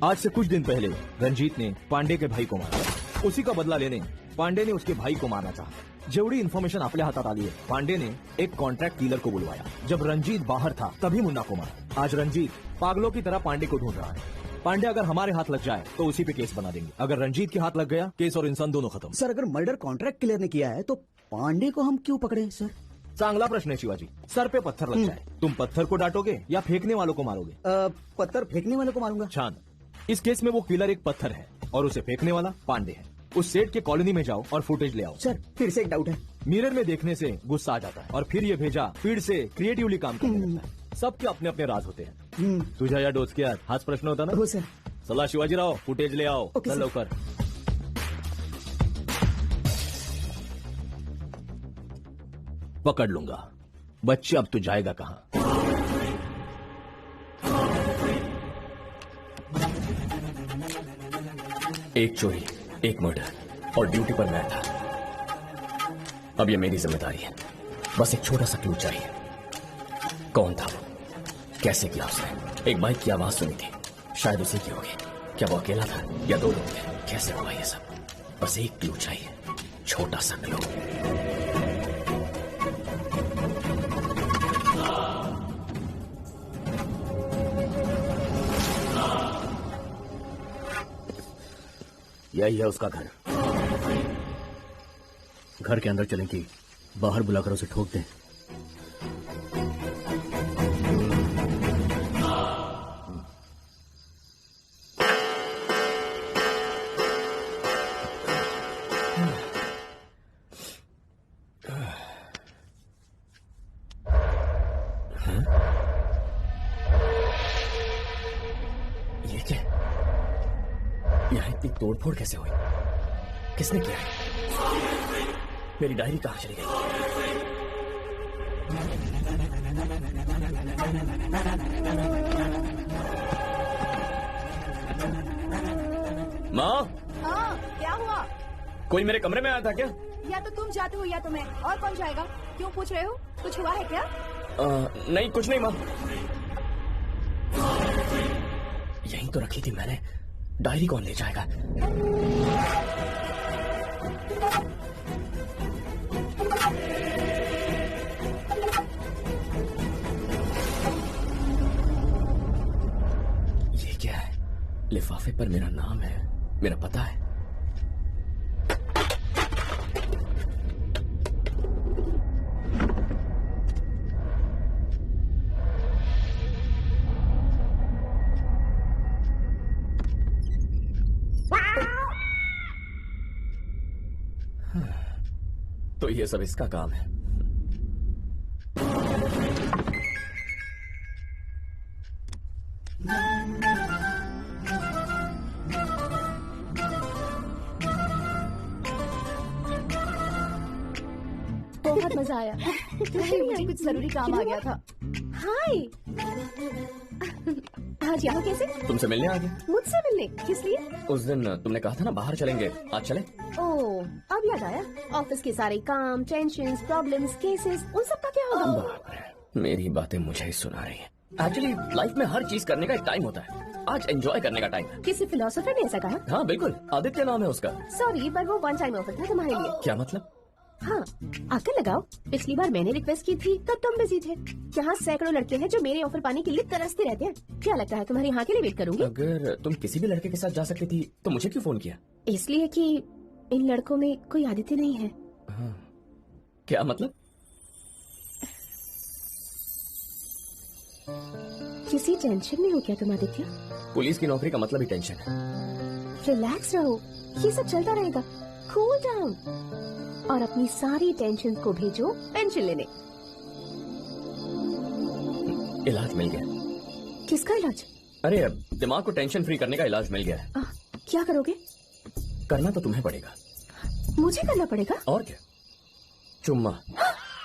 आज से कुछ दिन पहले रंजीत ने पांडे के भाई को मारा। उसी का बदला लेने पांडे ने उसके भाई को मारना चाहा। जेवढी इन्फॉर्मेशन आपल्या हातात आली है, पांडे ने एक कॉन्ट्रैक्ट डीलर को बुलवाया। जब रंजीत बाहर था तभी मुन्ना को मारा। आज रंजीत पागलों की तरह पांडे को ढूंढ रहा है। पांडे अगर हमारे हाथ लग जाए तो उसी पे केस बना देंगे। अगर रंजीत के हाथ लग गया, केस और इंसान दोनों खत्म। सर, अगर मर्डर कॉन्ट्रैक्ट क्लियर ने किया है तो पांडे को हम क्यों पकड़े सर? चांगला प्रश्न है शिवाजी। सर पे पत्थर लग जाए, तुम पत्थर को डांटोगे या फेंकने वालों को मारोगे? पत्थर फेंकने वाले को मारूंगा। छान। इस केस में वो किलर एक पत्थर है और उसे फेंकने वाला पांडे है। उस सेठ के कॉलोनी में जाओ और फुटेज ले आओ। सर, फिर से एक डाउट है। मिरर में देखने से गुस्सा आ जाता है और फिर ये भेजा फीड से क्रिएटिवली काम करने लगता है। सबके अपने अपने राज होते हैं। तुझ्या या डोचक्यात हाच प्रश्न होता ना? हो सर। चला शिवाजीराव, फुटेज ले आओ। ओके, चल सर। लवकर। पकड़ लूंगा। बच्चे, अब तू जाएगा कहाँ? एक चोरी, एक मर्डर, और ड्यूटी पर मैं था। अब ये मेरी जिम्मेदारी है। बस एक छोटा सा क्लू चाहिए। कौन था वो? कैसे किया उसने? एक बाइक की आवाज सुनी थी, शायद उसी की होगी। क्या वो अकेला था या 2 लोग थे? कैसे हुआ ये सब? बस एक क्लू चाहिए, छोटा सा क्लू। यही है उसका घर। घर के अंदर चलें कि बाहर बुलाकर उसे ठोक दें? ये क्या? यहाँ इतनी तोड़फोड़ कैसे हुई? किसने किया है? मेरी डायरी कहाँ चली गई? माँ, हाँ, क्या हुआ? कोई मेरे कमरे में आया था क्या? या तो तुम जाते हो या तो मैं, और कौन जाएगा? क्यों पूछ रहे हो? कुछ हुआ है क्या? नहीं, कुछ नहीं माँ। यहीं तो रखी थी मैंने। डायरी कौन ले जाएगा? ये क्या है? लिफाफे पर मेरा नाम है, मेरा पता है। तो ये सब इसका काम है। बहुत मजा आया। मुझे कुछ जरूरी काम आ गया था। हाय। आज यहाँ कैसे? तुमसे मिलने आ गया। मुझसे मिलने? किस लिए? उस दिन तुमने कहा था ना बाहर चलेंगे, आज चले? ओह, अब याद आया। ऑफिस के सारे काम, टेंशन्स, प्रॉब्लम्स, केसेस, उन सब का क्या होगा? बाप रे, मेरी बातें मुझे ही सुना रही हैं। एक्चुअली लाइफ में हर चीज करने का एक टाइम होता है। आज एंजॉय करने का टाइम है। किसी फिलोसोफर ने ऐसा कहा? हाँ बिल्कुल, आदित्य नाम है उसका। सॉरी, पर वो वन टाइम ऑफर था तुम्हारे लिए। क्या मतलब? हाँ, आकर लगाओ। पिछली बार मैंने रिक्वेस्ट की थी तब तुम बिजी थे। यहाँ सैकड़ों लड़के हैं जो मेरे ऑफर पाने के लिए तरसते रहते हैं। क्या लगता है तुम्हारे यहाँ के लिए वेट करूंगी? अगर तुम किसी भी लड़के के साथ जा सकती थी तो मुझे क्यों फोन किया? इसलिए कि इन लड़कों में कोई आदित्य नहीं है। हाँ। क्या मतलब? किसी टेंशन में हो क्या तुम आदित्य? पुलिस की नौकरी का मतलब ही टेंशन है। रिलैक्स रहो, ये सब चलता रहेगा। कूल डाउन और अपनी सारी टेंशन को भेजो पेंशन लेने। इलाज मिल गया। किसका इलाज? अरे दिमाग को टेंशन फ्री करने का इलाज मिल गया है। क्या करोगे? करना तो तुम्हें पड़ेगा। मुझे करना पड़ेगा? और क्या? चुम्मा।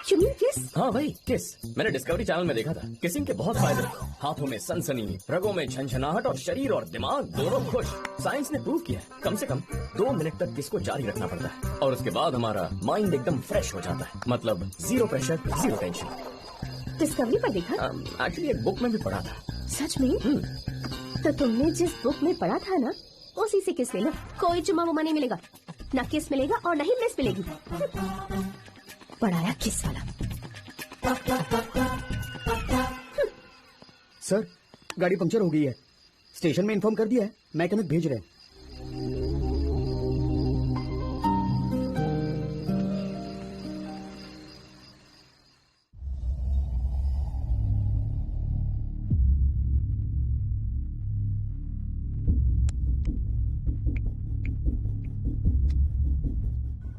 You mean kiss? हाँ भाई किस। मैंने डिस्कवरी चैनल में देखा था। किसिंग के बहुत फायदे, हाथों में सनसनी, रगों में झंझनाहट और शरीर और दिमाग दोनों खुश। साइंस ने प्रूव किया है कम से कम 2 मिनट तक किस को जारी रखना पड़ता है और उसके बाद हमारा माइंड एकदम फ्रेश हो जाता है। मतलब 0 प्रेशर, 0 टेंशन। डिस्कवरी पर देखा? एक्चुअली एक बुक में भी पढ़ा था। सच में? तो तुमने जिस बुक में पढ़ा था ना, उसी से किस लेना। कोई चुम्मा वुम्मा नहीं मिलेगा, न किस मिलेगा और न ही मिस मिलेगी। पढ़ाया किस वाला? सर, गाड़ी पंक्चर हो गई है। स्टेशन में इन्फॉर्म कर दिया है, मैकेनिक भेज रहे हैं।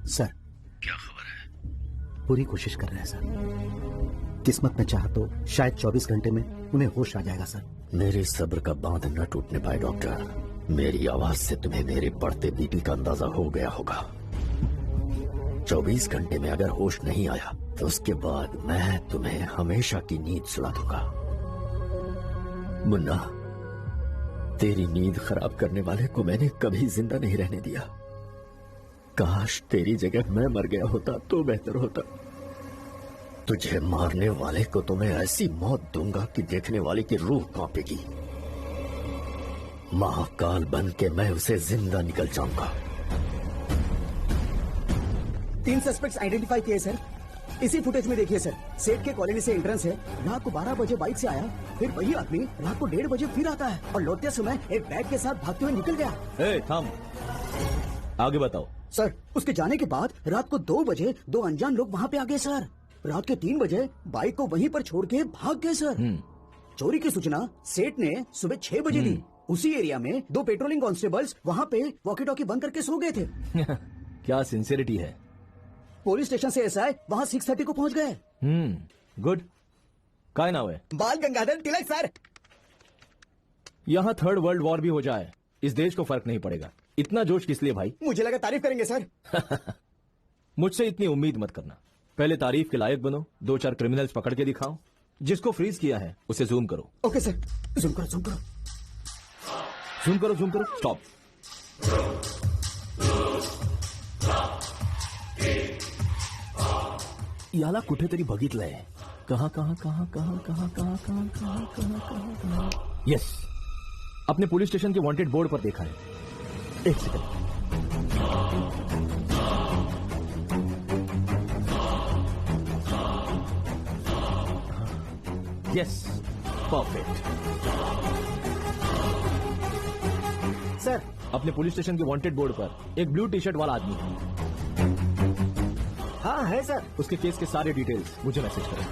सर, क्या खबर है? पूरी कोशिश कर रहे हैं सर। किस्मत में चाहा तो शायद 24 घंटे में उन्हें होश आ जाएगा सर। मेरे सब्र का बांध न टूटने पाए डॉक्टर। मेरी आवाज से तुम्हें मेरे बढ़ते बीपी का अंदाजा हो गया होगा। 24 घंटे में अगर होश नहीं आया तो उसके बाद मैं तुम्हें हमेशा की नींद सुला दूंगा। मुन्ना, तेरी नींद खराब करने वाले को मैंने कभी जिंदा नहीं रहने दिया। काश तेरी जगह मैं मर गया होता तो बेहतर होता। तुझे मारने वाले को तो मैं ऐसी मौत दूंगा कि देखने वाले की रूह कांपेगी। महाकाल बन के मैं उसे जिंदा निकल जाऊंगा। 3 सस्पेक्ट्स आइडेंटिफाई किए सर। इसी फुटेज में देखिए सर, सेठ के कॉलोनी से एंट्रेंस है। रात को 12 बजे बाइक से आया, फिर वही आदमी रात को 1:30 बजे फिर आता है और लौटते समय एक बैग के साथ भागते हुए निकल गया। थम, आगे बताओ। सर, उसके जाने के बाद रात को 2 बजे 2 अनजान लोग वहाँ पे आ गए सर। रात के 3 बजे बाइक को वहीं पर छोड़ के भाग गए सर। चोरी की सूचना सेठ ने सुबह 6 बजे दी। उसी एरिया में 2 पेट्रोलिंग कांस्टेबल्स वहाँ पे वॉकी टॉकी बंद करके सो गए थे। क्या सिंसियरिटी है। पुलिस स्टेशन से एसआई वहाँ 6:30 को पहुँच गए। गुड। काय नाम है? बाल गंगाधर तिलक सर। यहाँ 3rd वर्ल्ड वॉर भी हो जाए, इस देश को फर्क नहीं पड़ेगा। इतना जोश किस लिए भाई? मुझे लगा तारीफ करेंगे सर। मुझसे इतनी उम्मीद मत करना। पहले तारीफ के लायक बनो, 2-4 क्रिमिनल्स पकड़ के दिखाओ। जिसको फ्रीज किया है उसे जूम करो। ओके सर, जूम करो जूम करो जूम करो जूम करो। स्टॉप। याला कुठेतरी बघितलंय. कहाँ कहाँ कहाँ कहाँ कहाँ कहाँ कहाँ कहाँ कहाँ कहाँ कहाँ. यस, अपने पुलिस स्टेशन के वांटेड बोर्ड पर देखा है. एक सेकंड. Yes, perfect. सर, अपने पुलिस स्टेशन के वांटेड बोर्ड पर एक ब्लू टी शर्ट वाला आदमी है. हाँ है सर. उसके केस के सारे डिटेल्स मुझे मैसेज करें.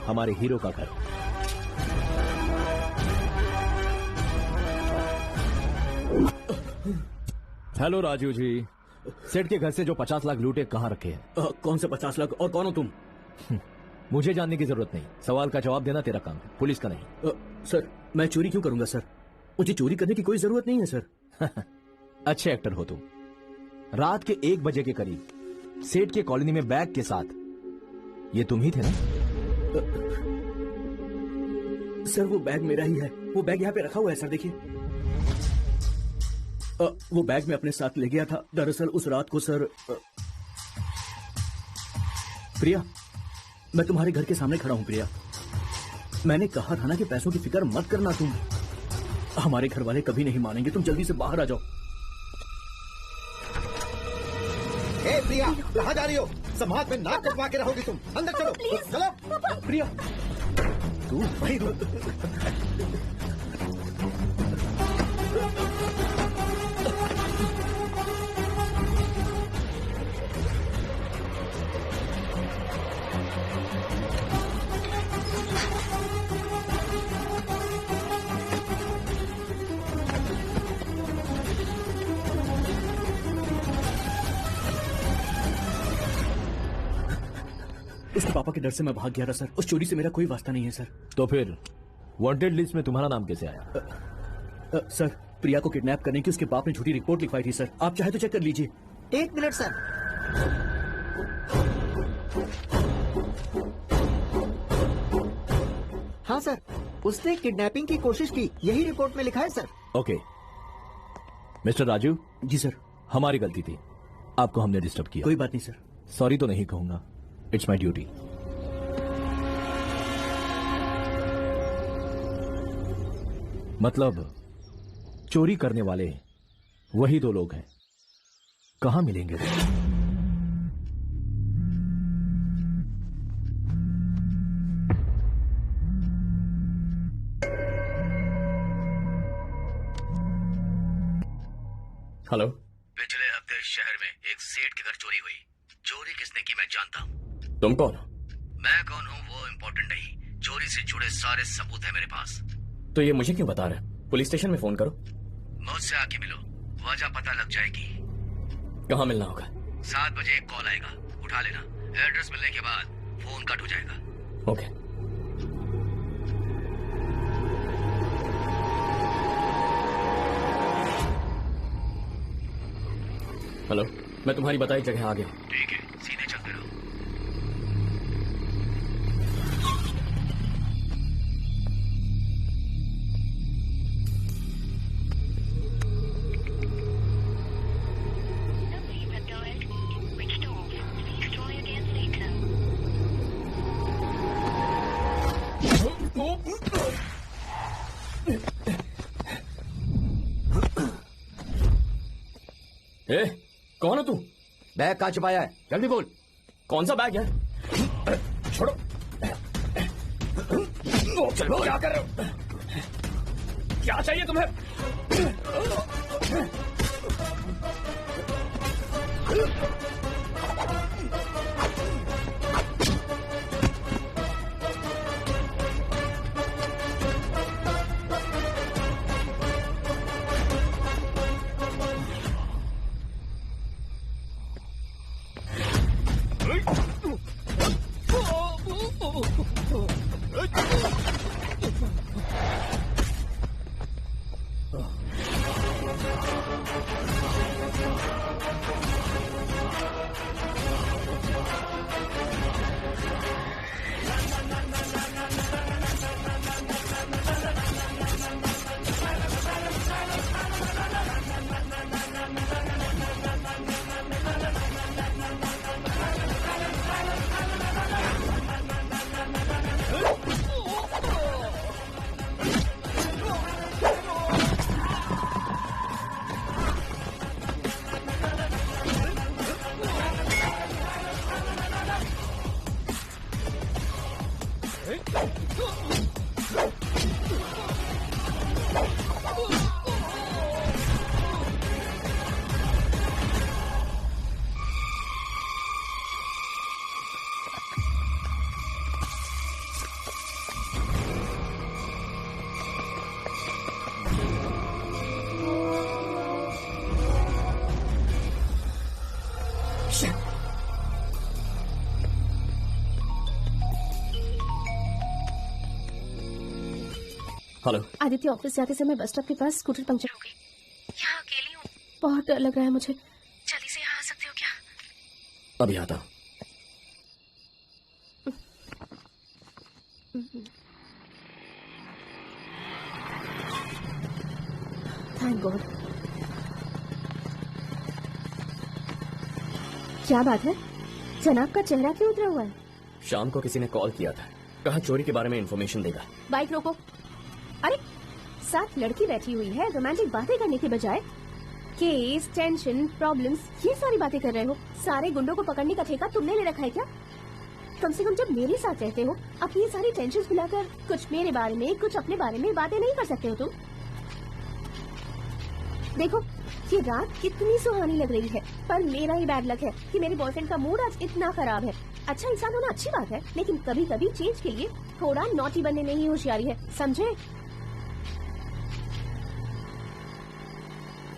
हमारे हीरो का घर. हेलो राजू जी, सेठ के घर से जो 50 लाख लूटे कहाँ रखे हैं? कौन से 50 लाख और कौन हो तुम? मुझे जानने की जरूरत नहीं. सवाल का जवाब देना तेरा काम है, पुलिस का नहीं. सर, मैं चोरी क्यों करूंगा सर? मुझे चोरी करने की कोई जरूरत नहीं है सर. अच्छे एक्टर हो तुम. रात के 1 बजे के करीब सेठ के कॉलोनी में बैग के साथ ये तुम ही थे ना? सर, वो बैग मेरा ही है. वो बैग यहाँ पे रखा हुआ है सर, देखिए. वो बैग मैं अपने साथ ले गया था. दरअसल उस रात को सर. प्रिया, मैं तुम्हारे घर के सामने खड़ा हूं. प्रिया, मैंने कहा था ना कि पैसों की फिक्र मत करना तुम. हमारे घर वाले कभी नहीं मानेंगे. तुम जल्दी से बाहर आ जाओ. ए प्रिया, कहाँ जा रही हो? समाज में नाक कटवा के रहोगी तुम. अंदर चलो. चलो प्रिया. तू वही रुक. उसके पापा के डर से मैं भाग गया था सर. उस चोरी से मेरा कोई वास्ता नहीं है सर. तो फिर वांटेड लिस्ट में तुम्हारा नाम कैसे आया? सर, प्रिया को किडनैप करने की उसके बाप ने झूठी रिपोर्ट लिखवाई थी सर. आप चाहे तो चेक कर लीजिए. 1 मिनट सर. हाँ सर, उसने किडनैपिंग की कोशिश की, यही रिपोर्ट में लिखा है सर. ओके. मिस्टर राजू. जी सर. हमारी गलती थी, आपको हमने डिस्टर्ब किया. कोई बात नहीं सर. सॉरी तो नहीं कहूंगा. It's my duty. मतलब चोरी करने वाले वही 2 लोग हैं. कहां मिलेंगे वो? हेलो. पिछले हफ्ते शहर में एक सेठ के घर चोरी हुई. चोरी किसने की मैं जानता हूँ. तुम कौन हो? मैं कौन हूँ वो इम्पोर्टेंट नहीं. चोरी से जुड़े सारे सबूत है मेरे पास. तो ये मुझे क्यों बता रहे? पुलिस स्टेशन में फोन करो. मुझसे आके मिलो, वजह पता लग जाएगी. कहाँ मिलना होगा? 7 बजे एक कॉल आएगा, उठा लेना. एड्रेस मिलने के बाद फोन कट हो जाएगा. ओके. हेलो, मैं तुम्हारी बताई जगह आ गया. ठीक है, सीधे चलते रहो. ए, कौन हो तू? बैग कहाँ छुपाया है? जल्दी बोल. कौन सा बैग है? छोड़ो. चलो, क्या कर रहे हो? क्या चाहिए तुम्हें? हेलो आदित्य, ऑफिस जाते समय बस स्टॉप के पास स्कूटर पंक्चर हो गई। यहाँ अकेली हूँ। बहुत डर लग रहा है मुझे। जल्दी से यहाँ आ सकते हो क्या? अभी आता हूँ। Thank God. क्या बात है? जनाब का चेहरा क्यों उतरा हुआ है? शाम को किसी ने कॉल किया था, कहा चोरी के बारे में इंफॉर्मेशन देगा। बाइक रोको। अरे साथ लड़की बैठी हुई है, रोमांटिक बातें करने के बजाय केस, टेंशन, प्रॉब्लम्स, ये सारी बातें कर रहे हो। सारे गुंडों को पकड़ने का ठेका तुमने ले रखा है क्या? कम से कम जब मेरे साथ रहते हो अपनी ये सारी टेंशन भुलाकर कुछ मेरे बारे में, कुछ अपने बारे में बातें नहीं कर सकते हो तुम? देखो ये रात कितनी सुहानी लग रही है, पर मेरा ही बैड लक है कि मेरे बॉयफ्रेंड का मूड आज इतना खराब है। अच्छा इंसान होना अच्छी बात है, लेकिन कभी कभी चेंज के लिए थोड़ा नॉटी बनने में ही होशियारी है, समझे?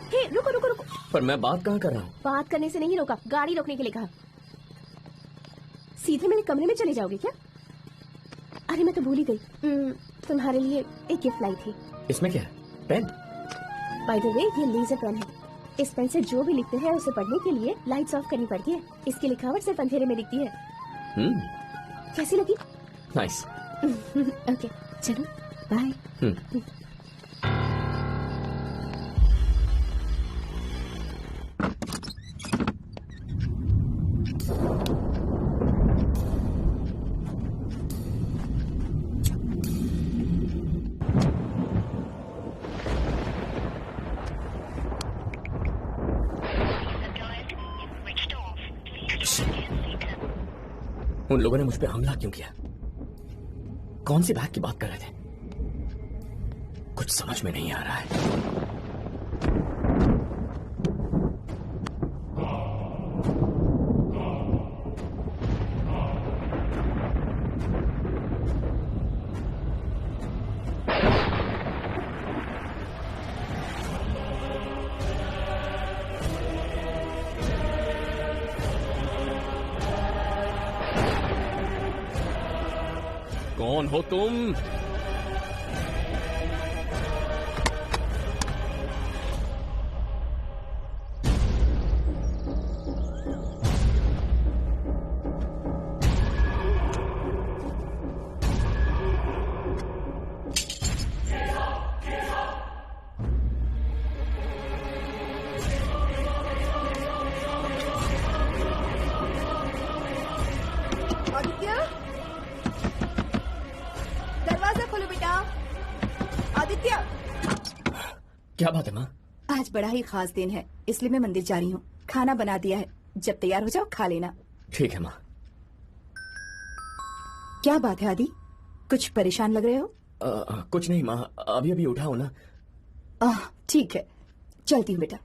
हे, रुको रुको रुको। पर मैं बात कहाँ कर रहा हूँ? बात करने से नहीं रोका, गाड़ी रोकने के लिए कहा। सीधे मेरे कमरे में चले जाओगे क्या? अरे मैं तो भूल ही गई, तुम्हारे लिए एक गिफ्ट लाई थी। इसमें क्या है? पेन? बाय द वे ये लेजर पेन है। इस पेन से जो भी लिखते हैं उसे पढ़ने के लिए लाइट्स ऑफ करनी पड़ती है। इसकी लिखावट सिर्फ अंधेरे में दिखती है। कैसी लगी? नाइस। ओके चलो बाय। उन लोगों ने मुझ पे हमला क्यों किया? कौन सी बैग की बात कर रहे थे? कुछ समझ में नहीं आ रहा है। कौन हो तुम? क्या बात है माँ? आज बड़ा ही खास दिन है, इसलिए मैं मंदिर जा रही हूँ। खाना बना दिया है, जब तैयार हो जाओ खा लेना। ठीक है माँ। क्या बात है आदि, कुछ परेशान लग रहे हो? कुछ नहीं माँ, अभी अभी उठा हूँ ना। ठीक है, चलती हूँ बेटा।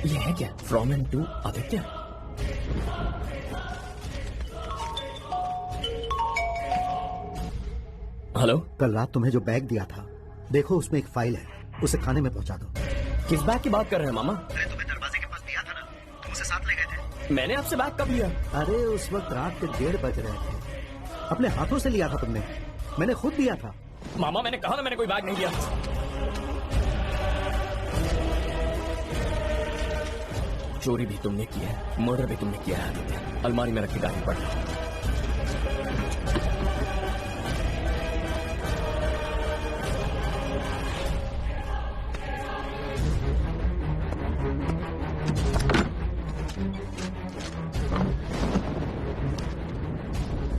ये है क्या? From and to Aditya? Hello, कल रात तुम्हें जो बैग दिया था, देखो उसमें एक फाइल है, उसे खाने में पहुंचा दो। किस बैग की बात कर रहे हैं मामा? अरे तुम्हें दरवाजे के पास दिया था ना, तुम उसे साथ ले गए थे। मैंने आपसे बैग कब लिया? अरे उस वक्त रात के 1:30 बज रहे थे। अपने हाथों से लिया था तुमने। मैंने खुद दिया था। मामा मैंने कहा ना मैंने कोई बैग नहीं लिया। चोरी भी तुमने की है, मर्डर भी तुमने किया है आदित्य। अलमारी में रखी डायरी पढ़ लो।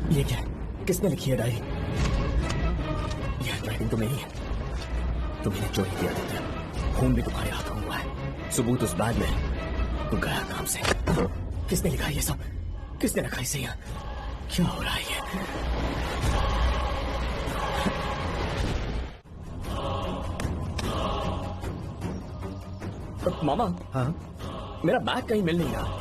ये क्या है? किसने लिखी है डायरी? यह राइटिंग तो मेरी है। तुमने चोरी किया आदित्य, खून भी तुम्हारे हाथों हुआ है। सबूत उस बैग में है। तू गया काम से। किसने लिखा ये सब? किसने रखा इसे यहाँ? क्या हो रहा है ये? मामा, हाँ मेरा बैग कहीं मिल नहीं रहा।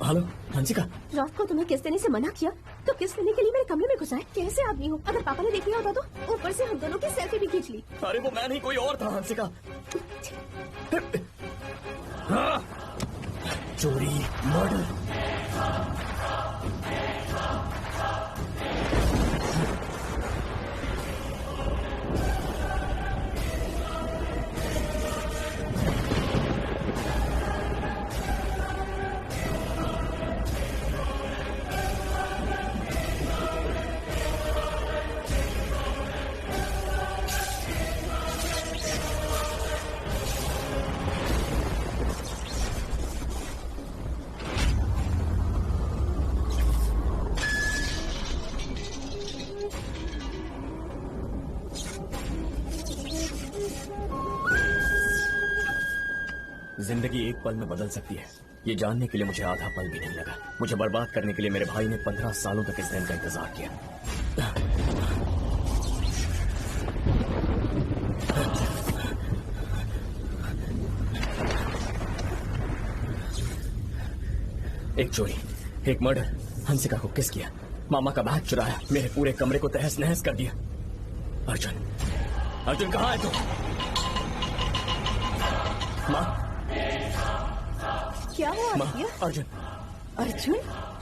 हेलो हंसिका। रात को तुम्हें किस देने से मना किया तो किस देने के लिए मेरे कमरे में घुसा है? कैसे आदमी हो? अगर पापा ने देख लिया होता तो ऊपर से हम दोनों की सेल्फी भी खींच ली। अरे वो मैं नहीं कोई और था हंसिका। चोरी, मर्डर। जिंदगी एक पल में बदल सकती है, ये जानने के लिए मुझे आधा पल भी नहीं लगा। मुझे बर्बाद करने के लिए मेरे भाई ने 15 सालों तक इस दिन का इंतजार किया। एक चोरी, एक मर्डर, हंसिका को किस किया, मामा का बैग चुराया, मेरे पूरे कमरे को तहस नहस कर दिया। अर्जुन, अर्जुन कहाँ है तू? माँ, क्या हुआ? माँ, अर्जुन, अर्जुन,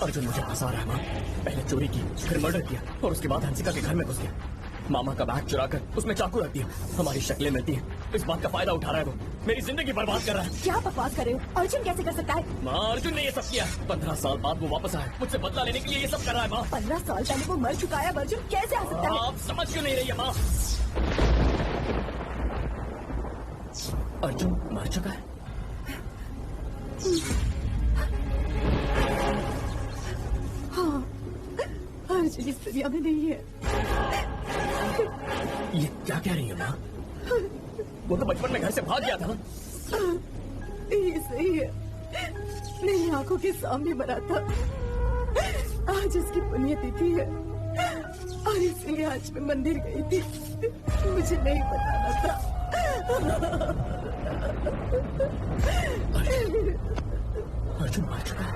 अर्जुन मुझे फंसा रहा है माँ। पहले चोरी की, फिर मर्डर किया और उसके बाद हंसिका के घर में घुस गया। मामा का बैग चुराकर उसमें चाकू रख दिया। हमारी शक्लें मिलती हैं, इस बात का फायदा उठा रहा है वो। मेरी जिंदगी बर्बाद कर रहा है। क्या बकवास कर रहे हो? अर्जुन कैसे कर सकता है? माँ, अर्जुन ने ये सब किया। 15 साल बाद वो वापस आया, मुझसे बदला लेने के लिए ये सब कर रहा है माँ। 15 साल पहले वो मर चुका है, अर्जुन कैसे आ सकता है? आप समझ क्यों नहीं रही है माँ? अर्जुन मर चुका है। हाँ, अर्जुन इस दुनिया में नहीं है। ये क्या कह रही है माँ? वो तो बचपन में घर से भाग गया था। ये सही है, मेरी आंखों के सामने मरा था। आज उसकी पुण्यतिथि है और इसलिए आज मैं मंदिर गई थी। मुझे नहीं बताना था। अर्जुन मर चुका है।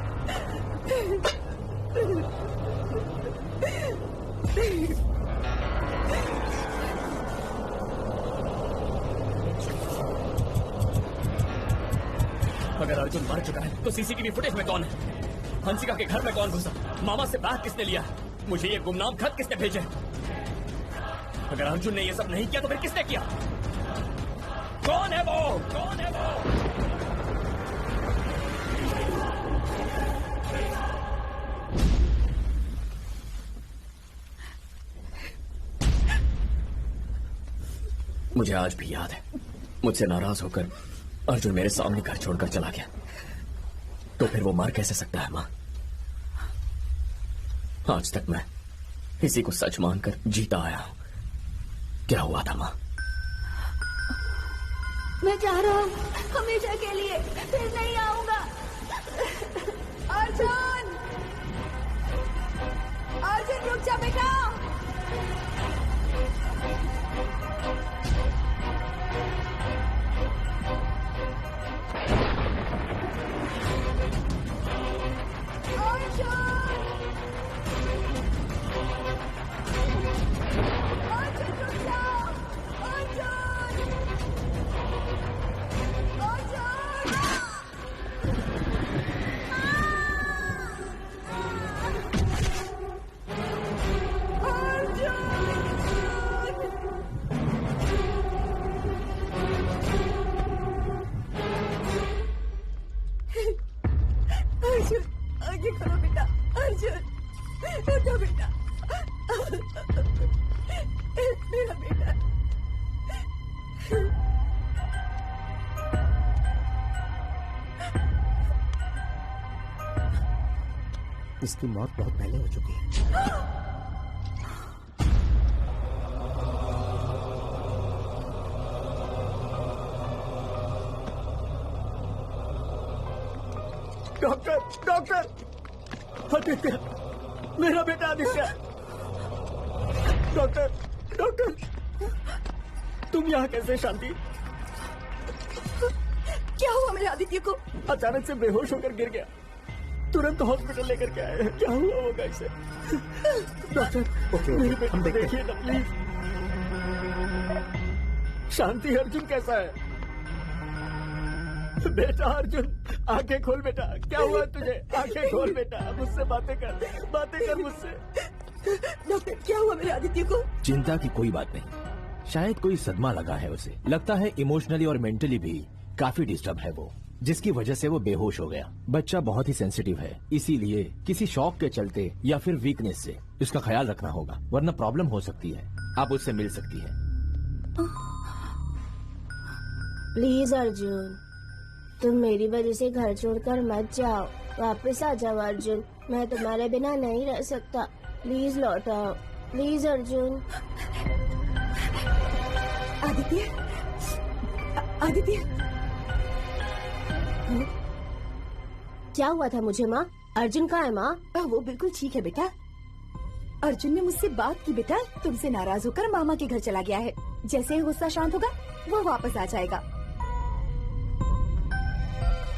अगर अर्जुन मर चुका है तो सीसीटीवी फुटेज में कौन है? हंसिका के घर में कौन घुसा? मामा से बैग किसने लिया? मुझे ये गुमनाम खत किसने भेजे? अगर अर्जुन ने ये सब नहीं किया तो फिर किसने किया? कौन है वो? कौन है वो? मुझे आज भी याद है, मुझसे नाराज होकर अर्जुन मेरे सामने घर छोड़कर चला गया। तो फिर वो मर कैसे सकता है माँ? आज तक मैं इसी को सच मानकर जीता आया हूं। क्या हुआ था माँ? मैं जा रहा हूँ हमेशा के लिए, फिर नहीं आऊंगा। अर्जुन, अर्जुन रुक जा बेटा। इसकी मौत बहुत पहले हो चुकी है। डॉक्टर, डॉक्टर, आदित्य, मेरा बेटा आदित्य। डॉक्टर, डॉक्टर, तुम यहाँ कैसे? शांति, क्या हुआ मेरे आदित्य को? अचानक से बेहोश होकर गिर गया, तुरंत हॉस्पिटल लेकर के आए हैं। क्या हुआ होगा इसे? डॉक्टर, मेरे बेटे को देखिए ना प्लीज। शांति, अर्जुन कैसा है? बेटा अर्जुन, आंखें खोल बेटा। क्या हुआ तुझे? आंखें खोल बेटा, मुझसे बातें कर मुझसे। डॉक्टर, क्या हुआ मेरे आदित्य को? चिंता की कोई बात नहीं, शायद कोई सदमा लगा है उसे। लगता है इमोशनली और मेंटली भी काफी डिस्टर्ब है वो, जिसकी वजह से वो बेहोश हो गया। बच्चा बहुत ही सेंसिटिव है, इसीलिए किसी शॉक के चलते या फिर वीकनेस से इसका ख्याल रखना होगा, वरना प्रॉब्लम हो सकती है। आप उससे मिल सकती है। प्लीज अर्जुन, तुम मेरी वजह से घर छोड़कर मत जाओ। वापस आ जाओ अर्जुन, मैं तुम्हारे बिना नहीं रह सकता। प्लीज लौट आओ, प्लीज अर्जुन। आदित्य, आदित्य, क्या हुआ था मुझे माँ? अर्जुन कहाँ है माँ? वो बिल्कुल ठीक है बेटा। अर्जुन ने मुझसे बात की बेटा, तुमसे नाराज होकर मामा के घर चला गया है। जैसे ही गुस्सा शांत होगा वो वापस आ जाएगा।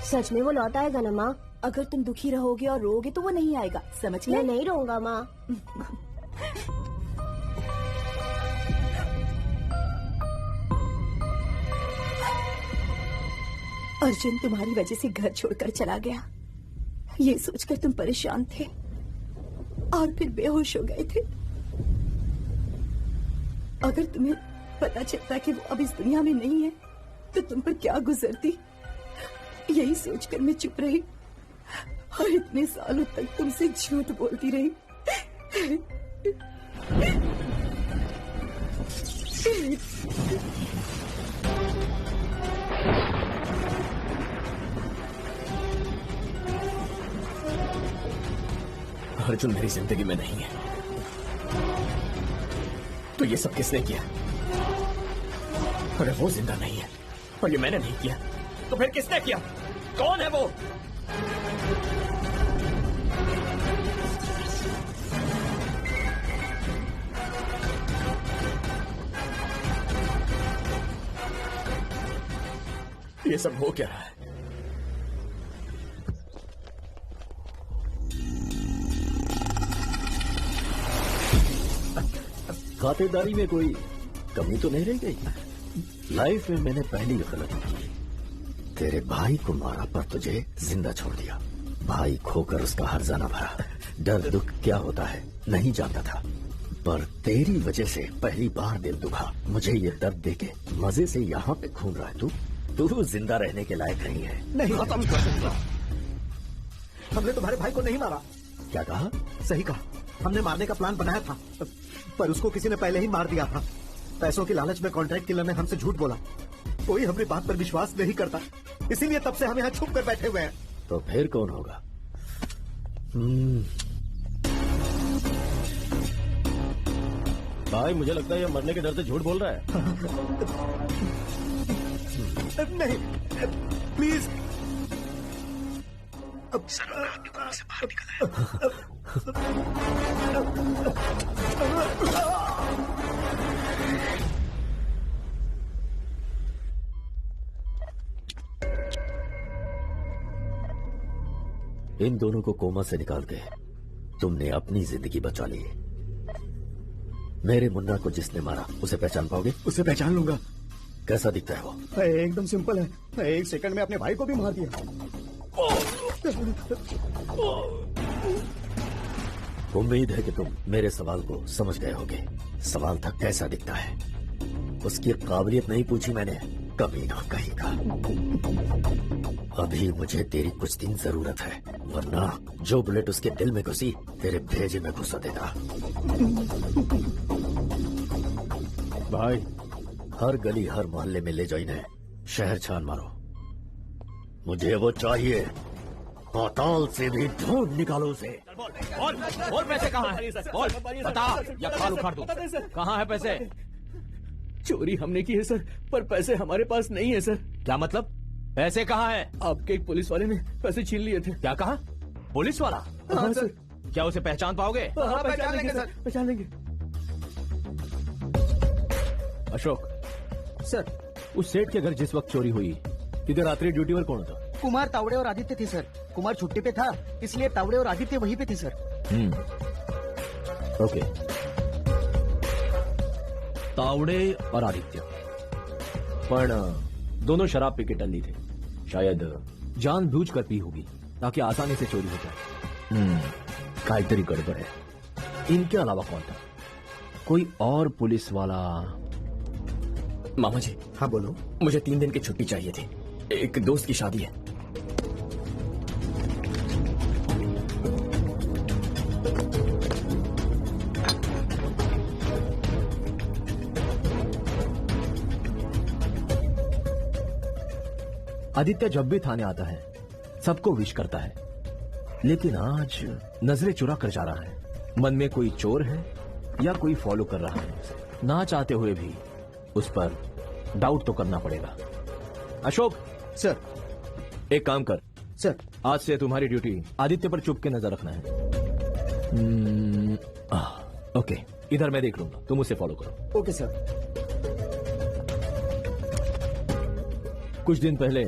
सच में वो लौट आएगा ना माँ? अगर तुम दुखी रहोगे और रोओगे तो वो नहीं आएगा, समझ मैं नहीं रहूंगा माँ। अर्जुन तुम्हारी वजह से घर छोड़कर चला गया, ये सोचकर तुम परेशान थे और फिर बेहोश हो गए थे। अगर तुम्हें पता चलता कि वो अब इस दुनिया में नहीं है तो तुम पर क्या गुजरती। यही सोचकर मैं चुप रही और इतने सालों तक तुमसे झूठ बोलती रही। अर्जुन मेरी जिंदगी में नहीं है, तो ये सब किसने किया? अरे वो जिंदा नहीं है और ये मैंने नहीं किया, तो फिर किसने किया? कौन है वो? ये सब हो क्या रहा है? खातेदारी में कोई कमी तो नहीं रह गई? लाइफ में मैंने पहली गलती की, तेरे भाई को मारा पर तुझे जिंदा छोड़ दिया। भाई खोकर उसका हर्जाना भरा, डर दुख क्या होता है नहीं जानता था, पर तेरी वजह से पहली बार दिल दुखा। मुझे ये दर्द देके मजे से यहाँ पे घूम रहा है तू जिंदा रहने के लायक नहीं है। नहीं खत्म कर सकता। हमने तुम्हारे भाई को नहीं मारा। क्या कहा? सही कहा, हमने मारने का प्लान बनाया था, पर उसको किसी ने पहले ही मार दिया था। पैसों की लालच में कॉन्ट्रैक्ट किलर ने हमसे झूठ बोला। कोई हमारी बात पर विश्वास नहीं करता, इसीलिए तब से हम यहाँ छुप कर बैठे हुए हैं। तो फिर कौन होगा? भाई मुझे लगता है ये मरने के डर से झूठ बोल रहा है। नहीं प्लीज। सर आदमी कोमा से बाहर निकला इन दोनों को कोमा से निकाल के तुमने अपनी जिंदगी बचा ली। मेरे मुन्ना को जिसने मारा उसे पहचान पाओगे? उसे पहचान लूंगा। कैसा दिखता है वो? एकदम सिंपल है, 1 सेकंड में अपने भाई को भी मार दिया। उम्मीद है कि तुम मेरे सवाल को समझ गए होगे। सवाल था कैसा दिखता है, उसकी काबिलियत नहीं पूछी मैंने, कभी ना कहीं का। अभी मुझे तेरी कुछ दिन जरूरत है, वरना जो बुलेट उसके दिल में घुसी तेरे भेजे में घुसा देता। भाई हर गली हर मोहल्ले में ले जाओ इन्हें, शहर छान मारो। मुझे वो चाहिए, पाताल से भी ढूंढ निकालो उसे। बोल पैसे कहाँ है? बोल बता या खाल उखाड़ दूं। कहाँ है पैसे? चोरी हमने की है सर, पर पैसे हमारे पास नहीं है सर। क्या मतलब? पैसे कहाँ है? आपके एक पुलिस वाले ने पैसे छीन लिए थे। क्या कहा? पुलिस वाला? हाँ सर। क्या उसे पहचान पाओगे? हाँ पहचान लेंगे सर, पहचान लेंगे। अशोक सर, उस सेठ के घर जिस वक्त चोरी हुई, किधर रात्रि ड्यूटी पर कौन था? कुमार, तावड़े और आदित्य थे सर। कुमार छुट्टी पे था, इसलिए तावड़े और आदित्य वहीं पे थे सर। ओके, तावड़े और आदित्य, पर दोनों शराब पी के टल्ली थे। शायद जानबूझ कर पी होगी ताकि आसानी से चोरी हो जाए। कायतरी गड़बड़ है। इनके अलावा कौन था? कोई और पुलिस वाला? मामा जी। हाँ बोलो। मुझे 3 दिन की छुट्टी चाहिए थी, एक दोस्त की शादी है। आदित्य जब भी थाने आता है सबको विश करता है, लेकिन आज नजरें चुरा कर जा रहा है। मन में कोई चोर है या कोई फॉलो कर रहा है, ना चाहते हुए भी उस पर डाउट तो करना पड़ेगा। अशोक सर। एक काम कर सर, आज से तुम्हारी ड्यूटी आदित्य पर चुप के नजर रखना है। ओके, इधर मैं देख लूंगा, तुम उसे फॉलो करो। Okay sir. कुछ दिन पहले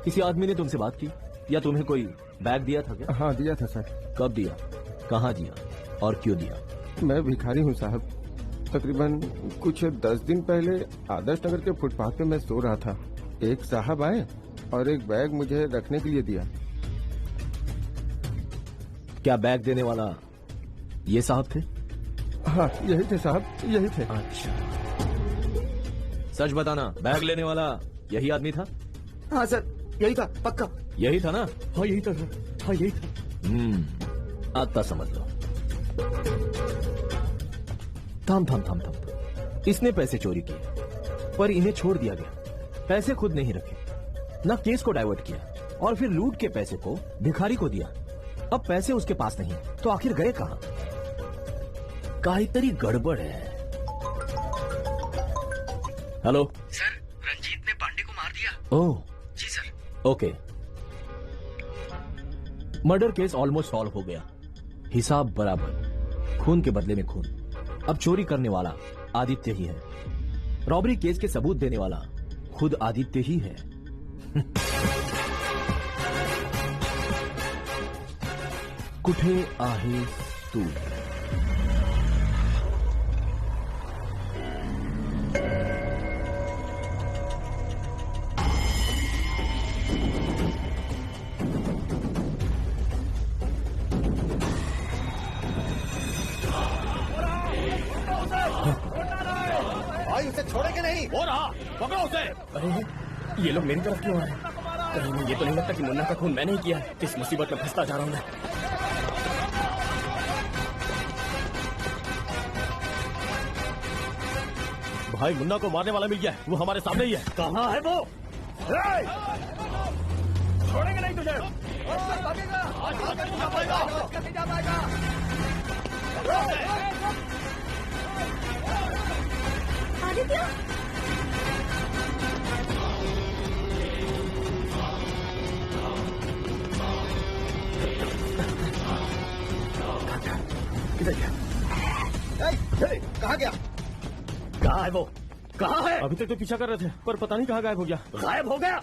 किसी आदमी ने तुमसे बात की या तुम्हें कोई बैग दिया था क्या? हाँ दिया था सर। कब दिया, कहाँ दिया और क्यों दिया? मैं भिखारी हूँ साहब। तकरीबन कुछ 10 दिन पहले आदर्श नगर के फुटपाथ पे मैं सो रहा था। एक साहब आए और एक बैग मुझे रखने के लिए दिया। क्या बैग देने वाला ये साहब थे? हाँ यही थे साहब, यही थे। अच्छा, सच बताना, बैग लेने वाला यही आदमी था? हाँ सर, यही था, पक्का यही था ना? हाँ यही था सर, हाँ यही था। आता समझ लो। थम थम थम थम, इसने पैसे चोरी किए पर इन्हें छोड़ दिया गया। पैसे खुद नहीं रखे, न केस को डाइवर्ट किया, और फिर लूट के पैसे को भिखारी को दिया। अब पैसे उसके पास नहीं, तो आखिर गए कहां? काहीतरी गड़बड़ है। हेलो सर, रंजीत ने पांडे को मार दिया। ओह जी sir. Okay, murder case almost solve हो गया। हिसाब बराबर, खून के बदले में खून। अब चोरी करने वाला आदित्य ही है, रॉबरी केस के सबूत देने वाला खुद आदित्य ही है। कुठे आहे तू? भाई उसे छोड़ेंगे नहीं। हो रहा, पकड़ो उसे। अरे ये लोग मेरी तरफ क्यों आए? कहीं मुझे ये तो नहीं लगता कि मुन्ना का खून मैंने ही किया है। इस मुसीबत में फंसता जा रहा हूं मैं। भाई मुन्ना को मारने वाला मिल गया है, वो हमारे सामने ही है। कहाँ है वो? छोड़ेंगे नहीं तुझे। आदित्य, कहाँ है वो? कहाँ है? अभी तक तो पीछा कर रहे थे पर पता नहीं कहाँ गायब हो गया। गायब हो गया?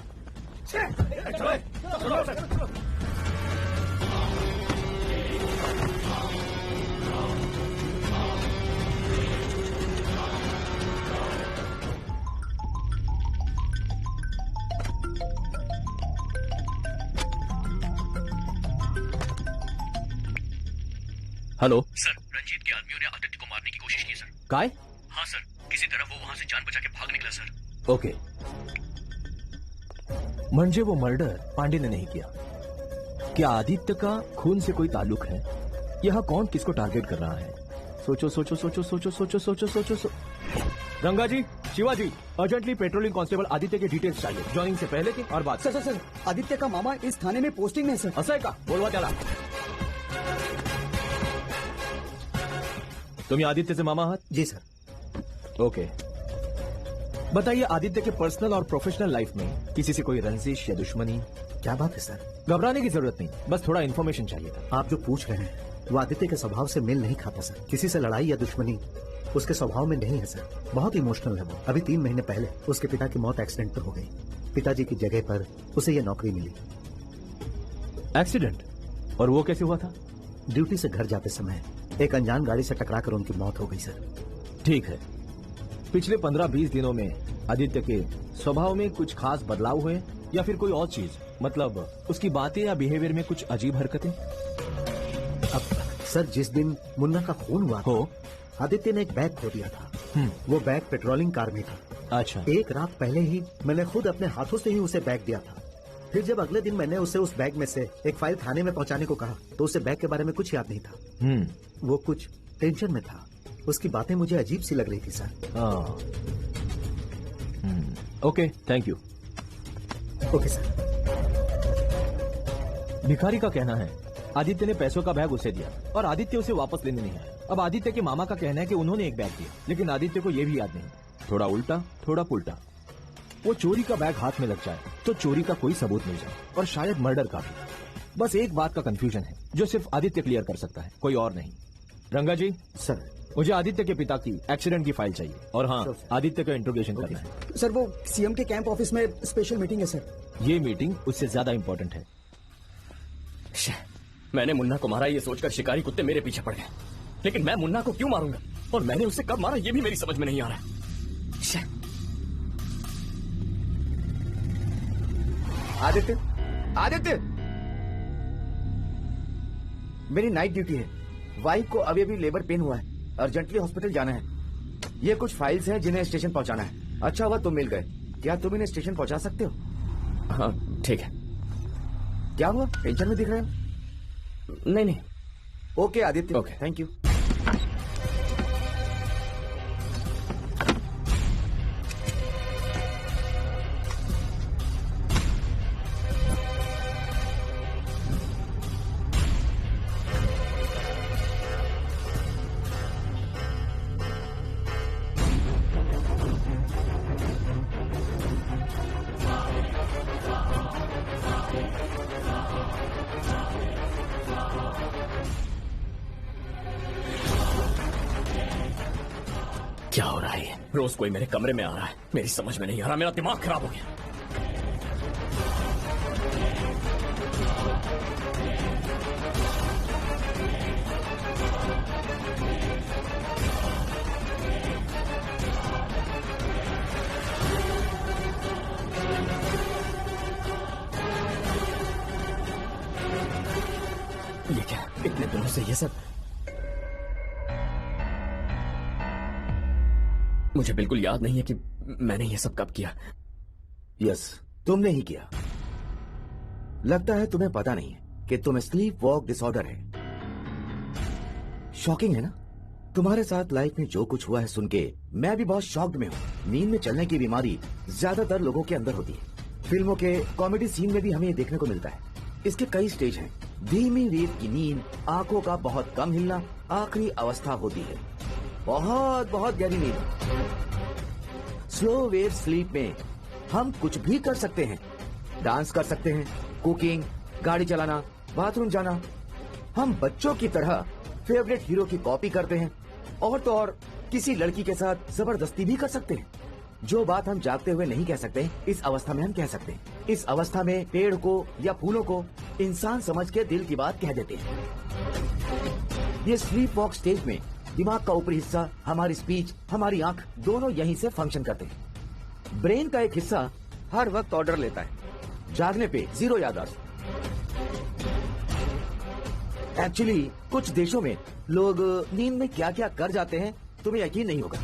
हेलो सर, रंजीत के आदमियों ने आदित्य को मारने की कोशिश की सर। काय? हाँ सर, किसी तरह वो वहां से जान बचा के भाग निकला सर। ओके। म्हणजे वो मर्डर पांडे ने नहीं किया। क्या आदित्य का खून से कोई ताल्लुक है? यहाँ कौन किसको टारगेट कर रहा है? सोचो सोचो सोचो सोचो सोचो सोचो सोचो सो... Rangaji, Shivaji, urgently patrolling constable Aditya के डिटेल्स चाहिए, जॉइनिंग से पहले की और बाद। सर सर सर, आदित्य का मामा इस थाने में पोस्टिंग में है सर। असं आहे का? बोलवा त्याला। तुम्ही आदित्य से मामा आहात? जी सर। ओके, बताइए आदित्य के पर्सनल और प्रोफेशनल लाइफ में किसी से कोई रंजिश या दुश्मनी? क्या बात है सर? घबराने की जरूरत नहीं, बस थोड़ा इन्फॉर्मेशन चाहिए था। आप जो पूछ रहे हैं वो आदित्य के स्वभाव से मेल नहीं खाता सर। किसी से लड़ाई या दुश्मनी उसके स्वभाव में नहीं है सर। बहुत इमोशनल है वो। अभी 3 महीने पहले उसके पिता की मौत एक्सीडेंट में हो गई। पिताजी की जगह पर उसे ये नौकरी मिली। एक्सीडेंट? और वो कैसे हुआ था? ड्यूटी से घर जाते समय एक अनजान गाड़ी से टकराकर उनकी मौत हो गई सर। ठीक है, पिछले 15-20 दिनों में आदित्य के स्वभाव में कुछ खास बदलाव हुए या फिर कोई और चीज, मतलब उसकी बातें या बिहेवियर में कुछ अजीब हरकतें? अब सर, जिस दिन मुन्ना का खून हुआ हो, आदित्य ने एक बैग खो दिया था। वो बैग पेट्रोलिंग कार में था। अच्छा। एक रात पहले ही मैंने खुद अपने हाथों से ही उसे बैग दिया था। फिर जब अगले दिन मैंने उसे उस बैग में से एक फाइल थाने में पहुंचाने को कहा तो उसे बैग के बारे में कुछ याद नहीं था। वो कुछ टेंशन में था। उसकी बातें मुझे अजीब सी लग रही थी sir. Okay, thank you. Okay sir. भिखारी का कहना है आदित्य ने पैसों का बैग उसे दिया और आदित्य उसे वापस लेने नहीं आया। अब आदित्य के मामा का कहना है कि उन्होंने एक बैग दिया, लेकिन आदित्य को यह भी याद नहीं। थोड़ा उल्टा थोड़ा पुल्टा। वो चोरी का बैग हाथ में लग जाए तो चोरी का कोई सबूत मिल जाए, और शायद मर्डर का भी। बस एक बात का कंफ्यूजन है जो सिर्फ आदित्य क्लियर कर सकता है, कोई और नहीं। रंगा जी सर, मुझे आदित्य के पिता की एक्सीडेंट की फाइल चाहिए, और हाँ, आदित्य का इंट्रोगेशन करना है। सर, वो सीएम के कैंप ऑफिस में स्पेशल मीटिंग है सर। ये मीटिंग उससे ज्यादा इंपॉर्टेंट है। मैंने मुन्ना को मारा ये सोचकर शिकारी कुत्ते मेरे पीछे पड़ गए, लेकिन मैं मुन्ना को क्यों मारूंगा और मैंने उसे कब मारा ये भी मेरी समझ में नहीं आ रहा। आदित्य, आदित्य, मेरी नाइट ड्यूटी है। वाइफ को अभी अभी लेबर पेन हुआ है, अर्जेंटली हॉस्पिटल जाना है। ये कुछ फाइल्स हैं जिन्हें स्टेशन पहुंचाना है। अच्छा हुआ तुम मिल गए। क्या तुम इन्हें स्टेशन पहुंचा सकते हो? हाँ ठीक है। क्या हुआ, टेंशन में दिख रहे हो? नहीं। Okay Aditya, okay, thank you. क्या हो रहा है ये? रोज कोई मेरे कमरे में आ रहा है, मेरी समझ में नहीं आ रहा, मेरा दिमाग खराब हो गया। ये क्या, इतने दिनों से ये सब? मुझे बिल्कुल याद नहीं है कि मैंने ये सब कब किया। यस, तुमने ही किया। लगता है तुम्हें पता नहीं है कि तुम्हें स्लीप वॉक डिसऑर्डर है। शॉकिंग है ना? तुम्हारे साथ लाइफ में जो कुछ हुआ है सुन के मैं भी बहुत शॉक्ड में हूँ। नींद में चलने की बीमारी ज्यादातर लोगों के अंदर होती है। फिल्मों के कॉमेडी सीन में भी हमें ये देखने को मिलता है। इसके कई स्टेज हैं। धीमी रेत की नींद, आंखों का बहुत कम हिलना आखिरी अवस्था होती है। बहुत बहुत गहरी नींद। स्लो वेव स्लीप में हम कुछ भी कर सकते हैं। डांस कर सकते हैं, कुकिंग, गाड़ी चलाना, बाथरूम जाना। हम बच्चों की तरह फेवरेट हीरो की कॉपी करते हैं, और तो और किसी लड़की के साथ जबरदस्ती भी कर सकते हैं। जो बात हम जागते हुए नहीं कह सकते, इस अवस्था में हम कह सकते हैं। इस अवस्था में पेड़ को या फूलों को इंसान समझ के दिल की बात कह देते हैं। ये स्लीप वॉक स्टेज में दिमाग का ऊपरी हिस्सा, हमारी स्पीच, हमारी आंख दोनों यहीं से फंक्शन करते हैं। ब्रेन का एक हिस्सा हर वक्त ऑर्डर लेता है, जागने पे जीरो याददाश्त। एक्चुअली कुछ देशों में लोग नींद में क्या क्या कर जाते हैं तुम्हें यकीन नहीं होगा।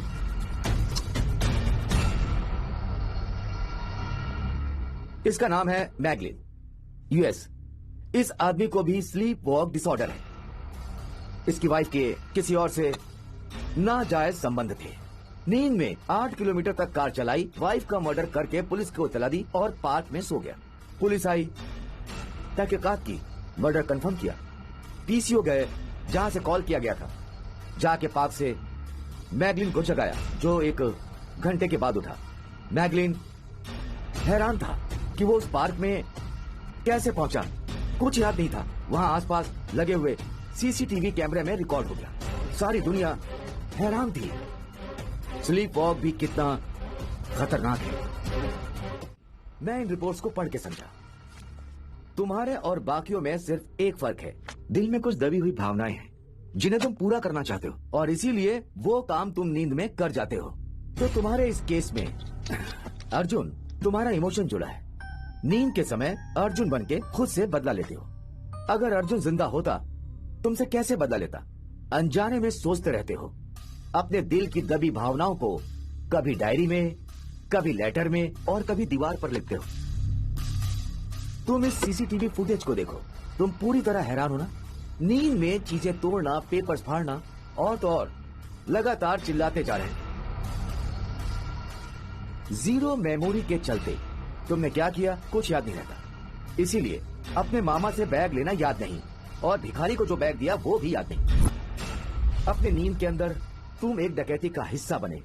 इसका नाम है मैगलिन, यूएस। इस आदमी को भी स्लीप वॉक डिसऑर्डर है। इसकी वाइफ के किसी और से नाजायज संबंध थे। नींद में 8 किलोमीटर तक कार चलाई, वाइफ का मर्डर करके पुलिस को इत्तला दी और पार्क में सो गया। पुलिस आई, तहकीकात की, मर्डर कंफर्म किया। पीसीओ गए जहां से कॉल किया गया था, जाके पार्क से मैगलिन को जगाया, जो 1 घंटे के बाद उठा। मैगलिन हैरान था कि वो उस पार्क में कैसे पहुंचा। कुछ याद नहीं था। वहां आसपास लगे हुए सीसीटीवी कैमरे में रिकॉर्ड हो गया। सारी दुनिया हैरान थी। स्लीप वॉक भी कितना खतरनाक है। मैं इन रिपोर्ट्स को पढ़ के समझा। तुम्हारे और बाकियों में सिर्फ एक फर्क है, दिल में कुछ दबी हुई भावनाएं हैं जिन्हें तुम पूरा करना चाहते हो, और इसीलिए वो काम तुम नींद में कर जाते हो। तो तुम्हारे इस केस में अर्जुन तुम्हारा इमोशन जुड़ा है। नींद के समय अर्जुन बन के खुद से बदला लेते हो। अगर अर्जुन जिंदा होता तुमसे कैसे बदला लेता? अनजाने में सोचते रहते हो। अपने दिल की दबी भावनाओं को कभी डायरी में, कभी लेटर में और कभी दीवार पर लिखते हो। तुम इस सीसीटीवी फुटेज को देखो, तुम पूरी तरह हैरान हो ना। नींद में चीजें तोड़ना, पेपर्स फाड़ना और तो और लगातार चिल्लाते जा रहे हैं। जीरो मेमोरी के चलते तुमने क्या किया कुछ याद नहीं रहता। इसीलिए अपने मामा से बैग लेना याद नहीं, और भिखारी को जो बैग दिया वो भी याद नहीं। अपने नींद के अंदर तुम एक डकैती का हिस्सा बने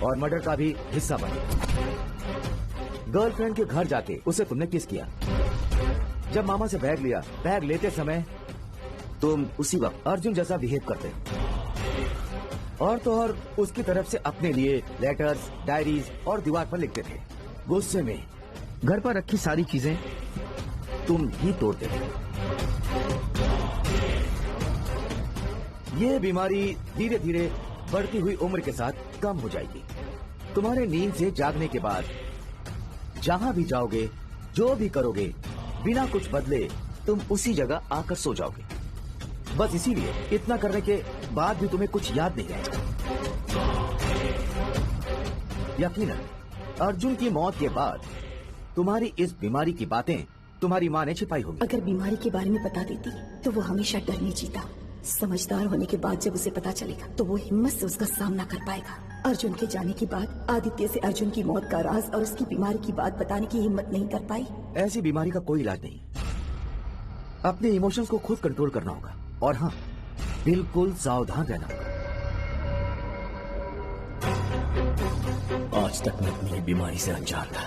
और मर्डर का भी हिस्सा बने। गर्लफ्रेंड के घर जाके उसे तुमने किस किया। जब मामा से बैग लिया, बैग लेते समय तुम उसी वक्त अर्जुन जैसा बिहेव करते हो, और तो और उसकी तरफ से अपने लिए लेटर्स, डायरीज और दीवार पर लिखते थे। गुस्से में घर पर रखी सारी चीजें तुम ही तोड़ते थे। ये बीमारी धीरे धीरे बढ़ती हुई उम्र के साथ कम हो जाएगी। तुम्हारे नींद से जागने के बाद जहां भी जाओगे, जो भी करोगे, बिना कुछ बदले तुम उसी जगह आकर सो जाओगे। बस इसीलिए इतना करने के बाद भी तुम्हें कुछ याद नहीं रहेगा। यकीनन अर्जुन की मौत के बाद तुम्हारी इस बीमारी की बातें तुम्हारी माँ ने छिपाई होंगी। अगर बीमारी के बारे में बता देती तो वो हमेशा डर नहीं जीता। समझदार होने के बाद जब उसे पता चलेगा तो वो हिम्मत से उसका सामना कर पाएगा। अर्जुन के जाने के बाद आदित्य से अर्जुन की मौत का राज और उसकी बीमारी की बात बताने की हिम्मत नहीं कर पाई। ऐसी बीमारी का कोई इलाज नहीं। अपने इमोशंस को खुद कंट्रोल करना होगा, और हाँ, बिल्कुल सावधान रहना होगा। आज तक मैं अपनी बीमारी से अनजान था।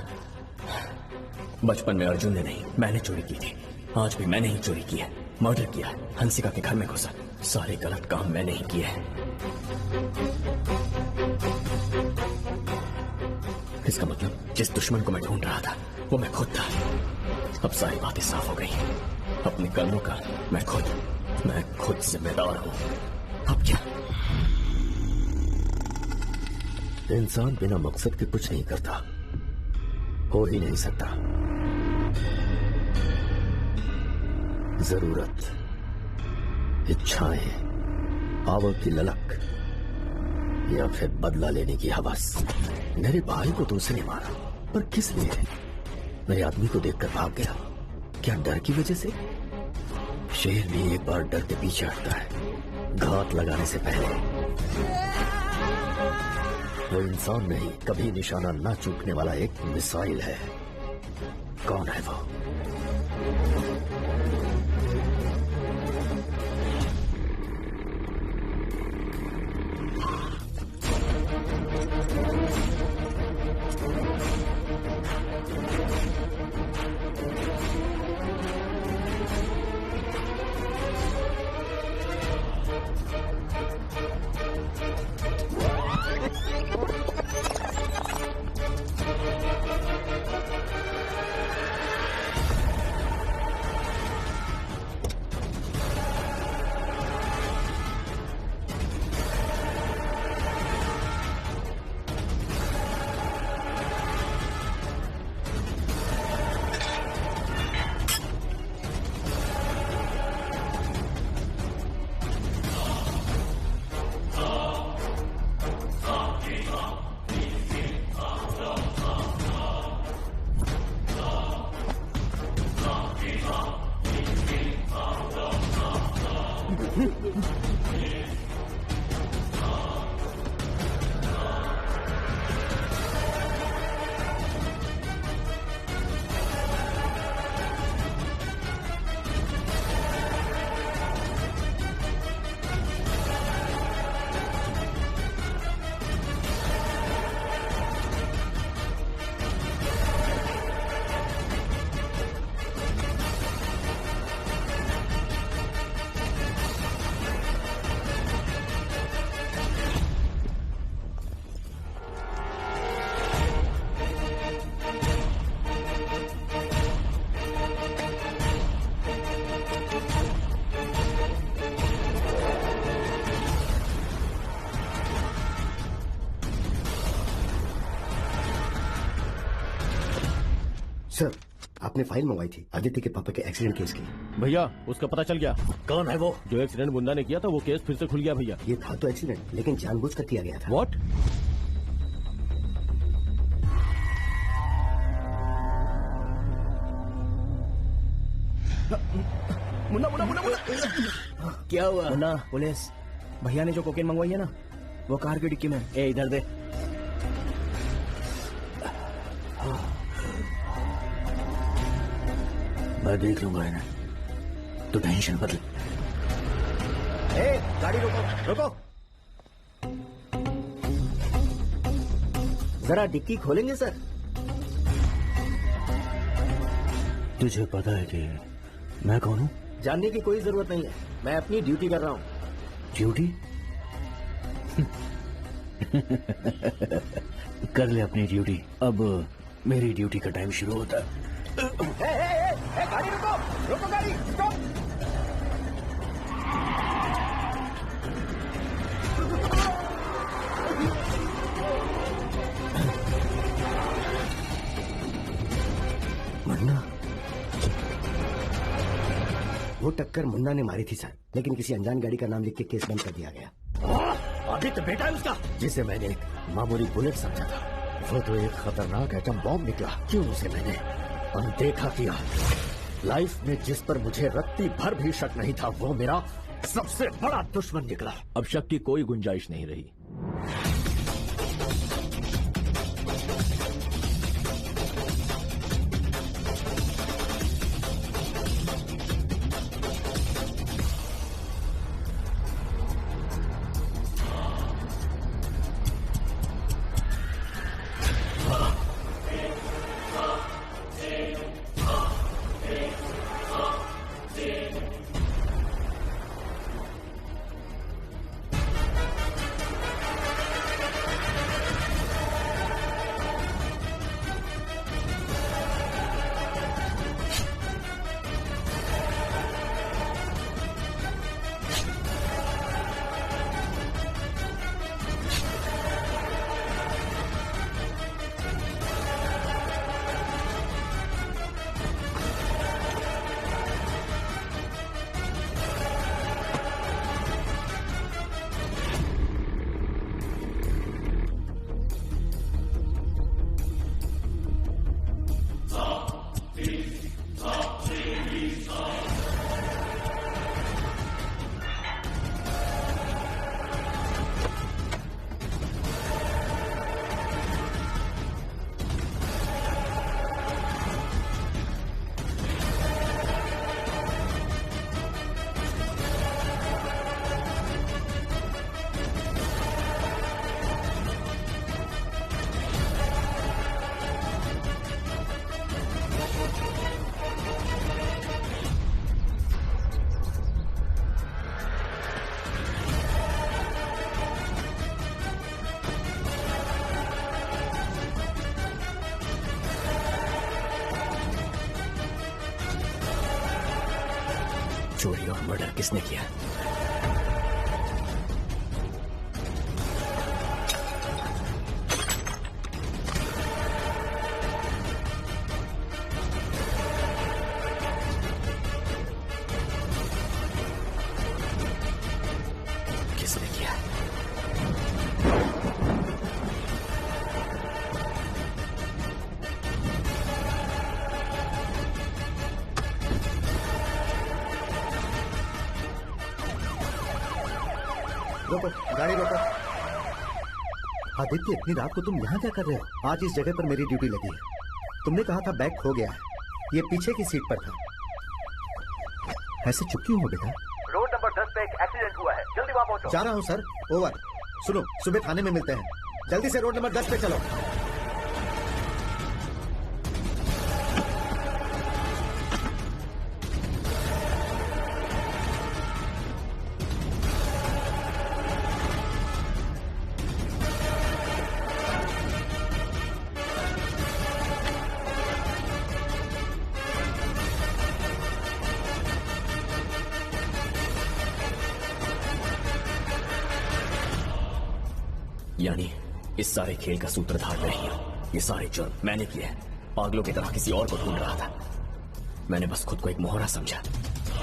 बचपन में अर्जुन ने नहीं, मैंने चोरी की थी। आज भी मैंने ही चोरी की है, मर्डर किया है, हंसिका के घर में घुसा। सारे गलत काम मैंने ही किए हैं। इसका मतलब जिस दुश्मन को मैं ढूंढ रहा था वो मैं खुद था। अब सारी बातें साफ हो गई। अपने कर्मों का मैं खुद जिम्मेदार हूं। अब क्या? इंसान बिना मकसद के कुछ नहीं करता, हो ही नहीं सकता। जरूरत, इच्छाएं, आवक की ललक या फिर बदला लेने की हवस। मेरे भाई को तो उसने मारा, पर किस लिए? मेरे आदमी को देखकर भाग गया। क्या डर की वजह से? शेर भी एक बार डर के पीछे हटता है, घात लगाने से पहले। वो इंसान नहीं, कभी निशाना ना चूकने वाला एक मिसाइल है। कौन है वो? सर, आपने फाइल मंगवाई थी आदित्य के पापा के एक्सीडेंट केस की। भैया उसका पता चल गया। कौन है वो? जो एक्सीडेंट मुन्ना ने किया था वो केस फिर से खुल गया भैया। ये था तो एक्सीडेंट, लेकिन जानबूझकर किया गया था। व्हाट? मुन्ना मुन्ना मुन्ना मुन्ना क्या हुआ? मुन्ना, पुलिस भैया ने जो कोकेन मंगवाई है ना, वो कार की डिक्की में। ए इधर दे। मैं देख लूंगा इन्हें, तो टेंशन मत ले। गाड़ी रोको रोको, जरा डिक्की खोलेंगे सर? तुझे पता है कि मैं कौन हूँ? जानने की कोई जरूरत नहीं है, मैं अपनी ड्यूटी कर रहा हूँ। ड्यूटी? कर ले अपनी ड्यूटी। अब मेरी ड्यूटी का टाइम शुरू होता है। गाड़ी रुको, रुको गाड़ी, स्टॉप। मुन्ना, वो टक्कर मुन्ना ने मारी थी सर, लेकिन किसी अनजान गाड़ी का नाम लिख के केस बंद कर दिया गया। आदित्य बेटा है उसका, जिसे मैंने एक मामूली बुलेट समझा था, वो तो एक खतरनाक एटम बॉम्ब निकला। क्यों उसे मैंने अनदेखा किया? लाइफ में जिस पर मुझे रत्ती भर भी शक नहीं था, वो मेरा सबसे बड़ा दुश्मन निकला। अब शक की कोई गुंजाइश नहीं रही। चोरी और मर्डर किसने किया? किसने किया? रोको, गाड़ी रोको। आदित्य, इतनी रात को तुम यहाँ क्या कर रहे हो? आज इस जगह पर मेरी ड्यूटी लगी है। तुमने कहा था बैग खो गया है, ये पीछे की सीट पर था। ऐसे चुप क्यों हो बेटा? रोड नंबर 10 पे एक एक्सीडेंट हुआ है, जल्दी वहाँ पहुंचो। जा रहा हूँ सर, ओवर। सुनो, सुबह थाने में मिलते हैं, जल्दी से रोड नंबर 10 पे चलो। यानी इस सारे खेल का सूत्रधार मैं ही हूं। ये सारे जुर्म मैंने किए हैं। पागलों की तरह किसी और को ढूंढ रहा था। मैंने बस खुद को एक मोहरा समझा,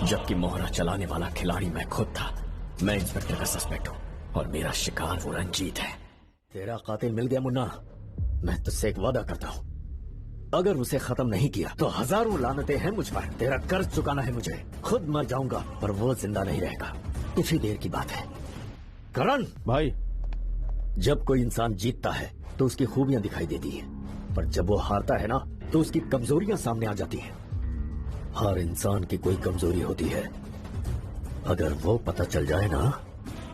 जबकि मोहरा चलाने वाला खिलाड़ी मैं खुद था। मैं इंस्पेक्टर का सस्पेक्ट हूं और मेरा शिकार वो रंजीत है। तेरा कातिल मिल गया मुन्ना। मैं तुझसे एक वादा करता हूं, अगर उसे खत्म नहीं किया तो हजारों लानतें हैं मुझ पर। तेरा कर्ज चुकाना है मुझे। खुद मर जाऊंगा पर वो जिंदा नहीं रहेगा। कुछ ही देर की बात है। करण भाई, जब कोई इंसान जीतता है तो उसकी खूबियां दिखाई देती हैं, पर जब वो हारता है ना तो उसकी कमजोरियां सामने आ जाती हैं। हर इंसान की कोई कमजोरी होती है, अगर वो पता चल जाए ना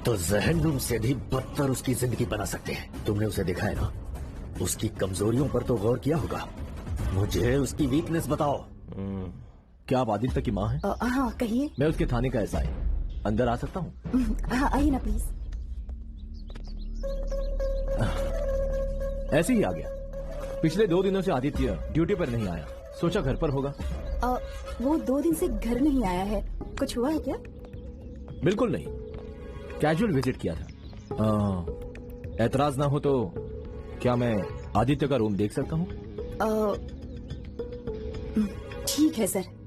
तो जहन्नुम से भी बदतर उसकी जिंदगी बना सकते हैं। तुमने उसे देखा है ना, उसकी कमजोरियों पर तो गौर किया होगा। मुझे उसकी वीकनेस बताओ। क्या आप आदित्य की माँ हैं? हाँ, कहिए। मैं उसके थाने का एसआई, अंदर आ सकता हूँ? हाँ, आइए ना प्लीज। ऐसे ही आ गया। पिछले 2 दिनों से आदित्य ड्यूटी पर नहीं आया, सोचा घर पर होगा। वो 2 दिन से घर नहीं आया है, कुछ हुआ है क्या? बिल्कुल नहीं, कैजुअल विजिट किया था। ऐतराज ना हो तो क्या मैं आदित्य का रूम देख सकता हूँ? ठीक है सर।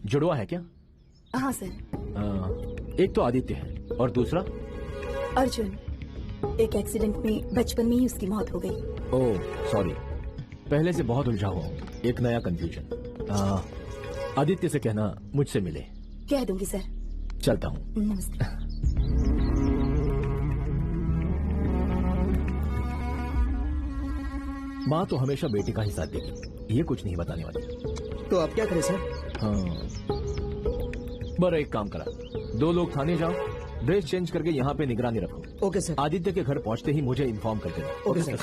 जुड़वा है क्या? हाँ सर। एक तो आदित्य है और दूसरा अर्जुन। एक एक्सीडेंट में बचपन में ही उसकी मौत हो गई। ओह सॉरी, पहले से बहुत उलझा हुआ हूँ। एक नया कंफ्यूजन। आदित्य से कहना मुझसे मिले। कह दूंगी सर। चलता हूँ। नमस्ते। माँ तो हमेशा बेटे का ही साथ देगी, ये कुछ नहीं बताने वाली। तो अब क्या करें सर? हाँ, बड़ा एक काम करा, 2 लोग थाने जाओ, ड्रेस चेंज करके यहाँ पे निगरानी रखो। Okay sir. आदित्य के घर पहुँचते ही मुझे इन्फॉर्म कर देना। Okay sir.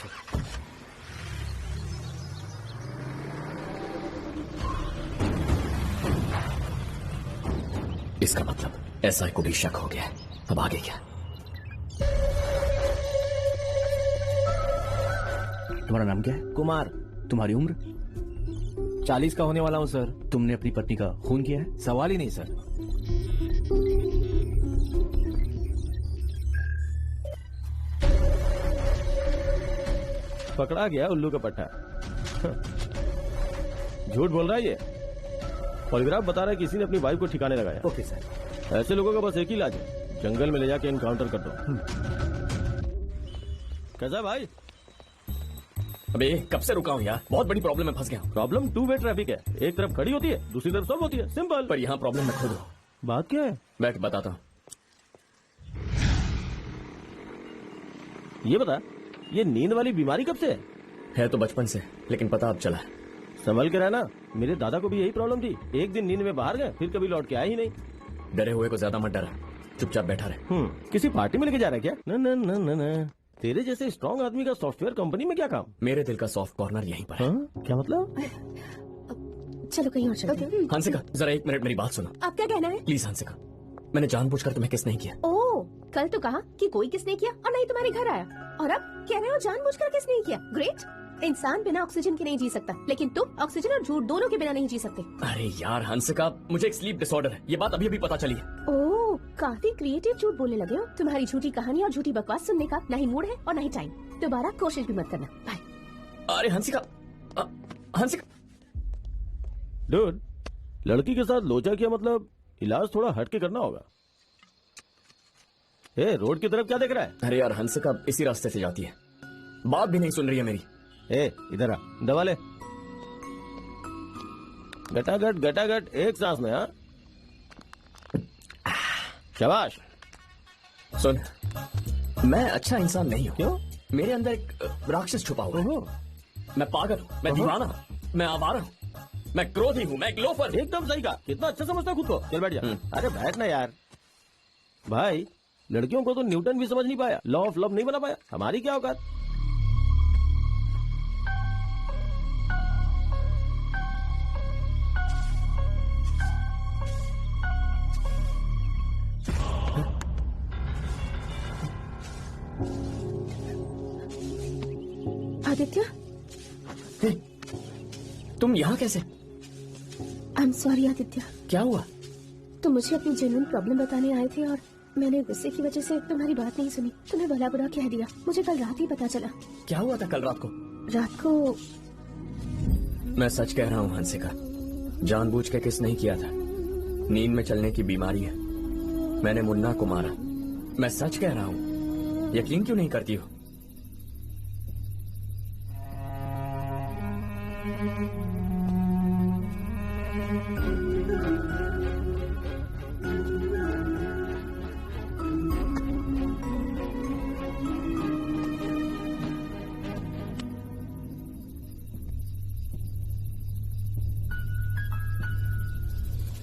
इसका मतलब एसआई को भी शक हो गया। अब आगे क्या? तुम्हारा नाम क्या है? कुमार। तुम्हारी उम्र? 40 का होने वाला हूँ सर। तुमने अपनी पत्नी का खून किया है? सवाल ही नहीं सर। पकड़ा गया उल्लू का पट्टा। झूठ बोल रहा है ये। पॉलीग्राफ बता रहा है किसी ने अपनी वाइफ को ठिकाने लगाया। Okay sir. ऐसे लोगों का बस एक ही इलाज है, जंगल में ले जाके एनकाउंटर कर दो। कैसा भाई? अबे कब से रुका हूँ यार, बहुत बड़ी प्रॉब्लम में फंस गया। प्रॉब्लम 2 वे ट्रैफिक है, एक तरफ खड़ी होती है, दूसरी तरफ सॉल्व होती है, सिंपल। पर यहाँ प्रॉब्लम मैं खुद हूँ। बात क्या है? बैठ बताता हूँ। ये बता, ये नींद वाली बीमारी कब से है? तो बचपन से, लेकिन पता अब चला। संभल के रहना, मेरे दादा को भी यही प्रॉब्लम थी। एक दिन नींद में बाहर गए, फिर कभी लौट के आए ही नहीं। डरे हुए को ज्यादा मत डरा, चुपचाप बैठा रहे। किसी पार्टी में लेके जा रहा है क्या? न न न न न। तेरे जैसे स्ट्रॉन्ग आदमी का सॉफ्टवेयर कंपनी में क्या काम? मेरे दिल का सॉफ्ट कॉर्नर यहीं पर है। क्या मतलब? चलो कहीं और चलते हैं। हंसिका, जरा 1 मिनट मेरी बात सुनो। आप क्या कहना है? प्लीज हंसिका, मैंने जानबूझकर तुम्हें किस नहीं किया। ओह, कल तो कहा कि कोई किस नहीं किया और नहीं तुम्हारे घर आया, और अब कह रहे हो जानबूझकर किस नहीं किया। ग्रेट। इंसान बिना ऑक्सीजन के नहीं जी सकता, लेकिन तुम ऑक्सीजन और झूठ दोनों के बिना नहीं जी सकते। अरे यार हंसिका, मुझे एक स्लीप डिसऑर्डर है, ये बात अभी अभी पता चली है। ओह, काफी क्रिएटिव झूठ बोलने लगे हो। तुम्हारी झूठी कहानी और झूठी बकवास सुनने का ना ही मूड है और ना ही टाइम। दोबारा कोशिश भी मत करना। बाय। अरे हंसिका, हंसिका। डूड, लड़की के साथ लोचा किया मतलब इलाज थोड़ा हट के करना होगा। ए, रोड की तरफ क्या देख रहा है? अरे यार, हंसिका इसी रास्ते से जाती है, बात भी नहीं सुन रही है मेरी। ए, इधर आ, दबा ले। गटागट एक सांस में। हाँ, शाबाश। सुन, मैं अच्छा इंसान नहीं हूँ। क्यों? मेरे अंदर एक राक्षस छुपा हुआ है। मैं पागल हूँ, मैं दीवाना हूँ, मैं आवारा हूँ, मैं क्रोधी हूँ, मैं एक लोफर। एकदम सही कहा। कितना अच्छा समझता है खुद को। चल बैठ जा। अरे बैठ ना यार। भाई, लड़कियों को तो न्यूटन भी समझ नहीं पाया, लॉ ऑफ लव नहीं बना पाया, हमारी क्या औकात। आदित्य, तुम यहाँ कैसे? I am sorry Aditya. क्या हुआ? तुम मुझे अपनी जेन्युइन प्रॉब्लम बताने आए थे और मैंने गुस्से की वजह से तुम्हारी बात नहीं सुनी, तुम्हें भला बुरा कह दिया। मुझे कल रात ही पता चला। क्या हुआ था कल रात को? रात को मैं सच कह रहा हूँ हंसिका, जानबूझ के किस नहीं किया था। नींद में चलने की बीमारी है। मैंने मुन्ना को मारा। मैं सच कह रहा हूँ, यकीन क्यों नहीं करती हो?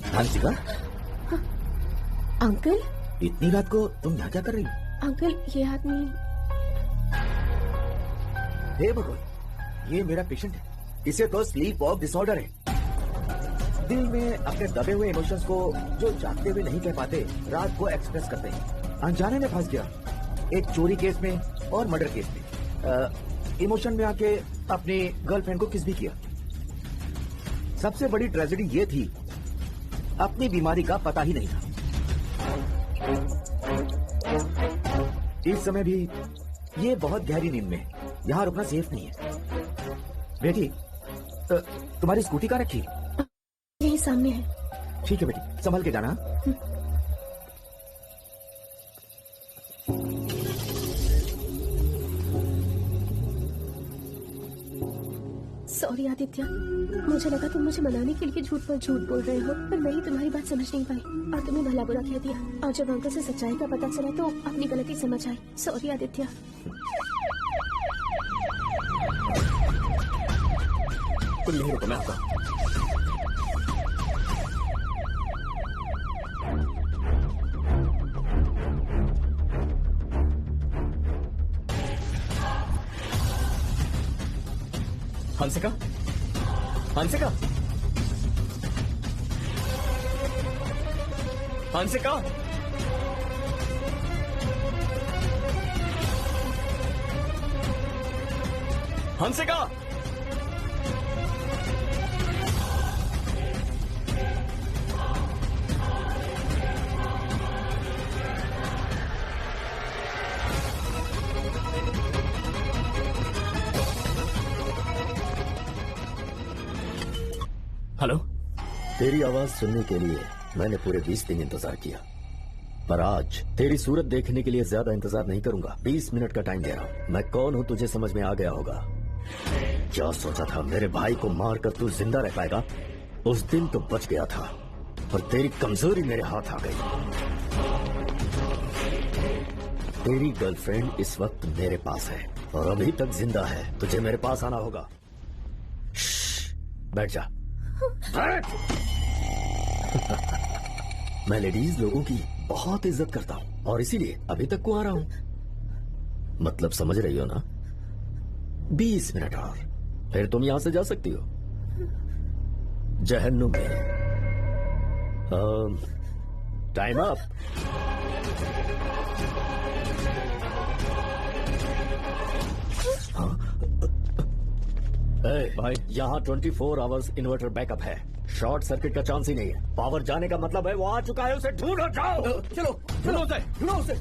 हंसिका, अंकल, इतनी रात को तुम यहाँ क्या कर रही हो? अंकल ये आदमी। हे भगवान, ये मेरा पेशेंट है। इसे तो स्लीप वॉक डिसऑर्डर है। दिल में अपने दबे हुए इमोशंस को जो जागते हुए नहीं कह पाते, रात को एक्सप्रेस करते हैं। अनजाने में फंस गया, एक चोरी केस में और मर्डर केस में। इमोशन में आके अपनी गर्लफ्रेंड को किस भी किया। सबसे बड़ी ट्रेजेडी ये थी, अपनी बीमारी का पता ही नहीं था। इस समय भी ये बहुत गहरी नींद में, यहाँ रुकना सेफ नहीं है। बेटी, तुम्हारी स्कूटी कहाँ रखी? यही सामने है। ठीक है बेटी, संभल के जाना। सॉरी आदित्य, मुझे लगा तुम मुझे मनाने के लिए झूठ पर झूठ बोल रहे हो, पर मैं ही तुम्हारी बात समझ नहीं पाई और तुम्हें भला बुरा कह दिया। और जब अंकल से सच्चाई का पता चला तो अपनी गलती समझ आई। सॉरी आदित्य। तुम नहीं रुको, मैं आता। हंसिका, हंसिका, हंसिका, हंसिका। हेलो। तेरी आवाज सुनने के लिए मैंने पूरे 20 दिन इंतजार किया, पर आज तेरी सूरत देखने के लिए ज्यादा इंतजार नहीं करूंगा। 20 मिनट का टाइम दे रहा हूं। मैं कौन हूं तुझे समझ में आ गया होगा। क्या सोचा था मेरे भाई को मारकर तू जिंदा रह पाएगा? उस दिन तो बच गया था, पर तेरी कमजोरी मेरे हाथ आ गई। तेरी गर्लफ्रेंड इस वक्त मेरे पास है और अभी तक जिंदा है। तुझे मेरे पास आना होगा। बैठ जा। मैं लेडीज लोगों की बहुत इज्जत करता हूं और इसीलिए अभी तक को आ रहा हूं। मतलब समझ रही हो ना? 20 मिनट और फिर तुम यहां से जा सकती हो जहन्नुम में। Time up. भाई, यहाँ 24 आवर्स इन्वर्टर बैकअप है। शॉर्ट सर्किट का चांस ही नहीं है। पावर जाने का मतलब है वो आ चुका है। उसे ढूंढो, जाओ। चलो ढूंढो उसे, ढूंढो उसे।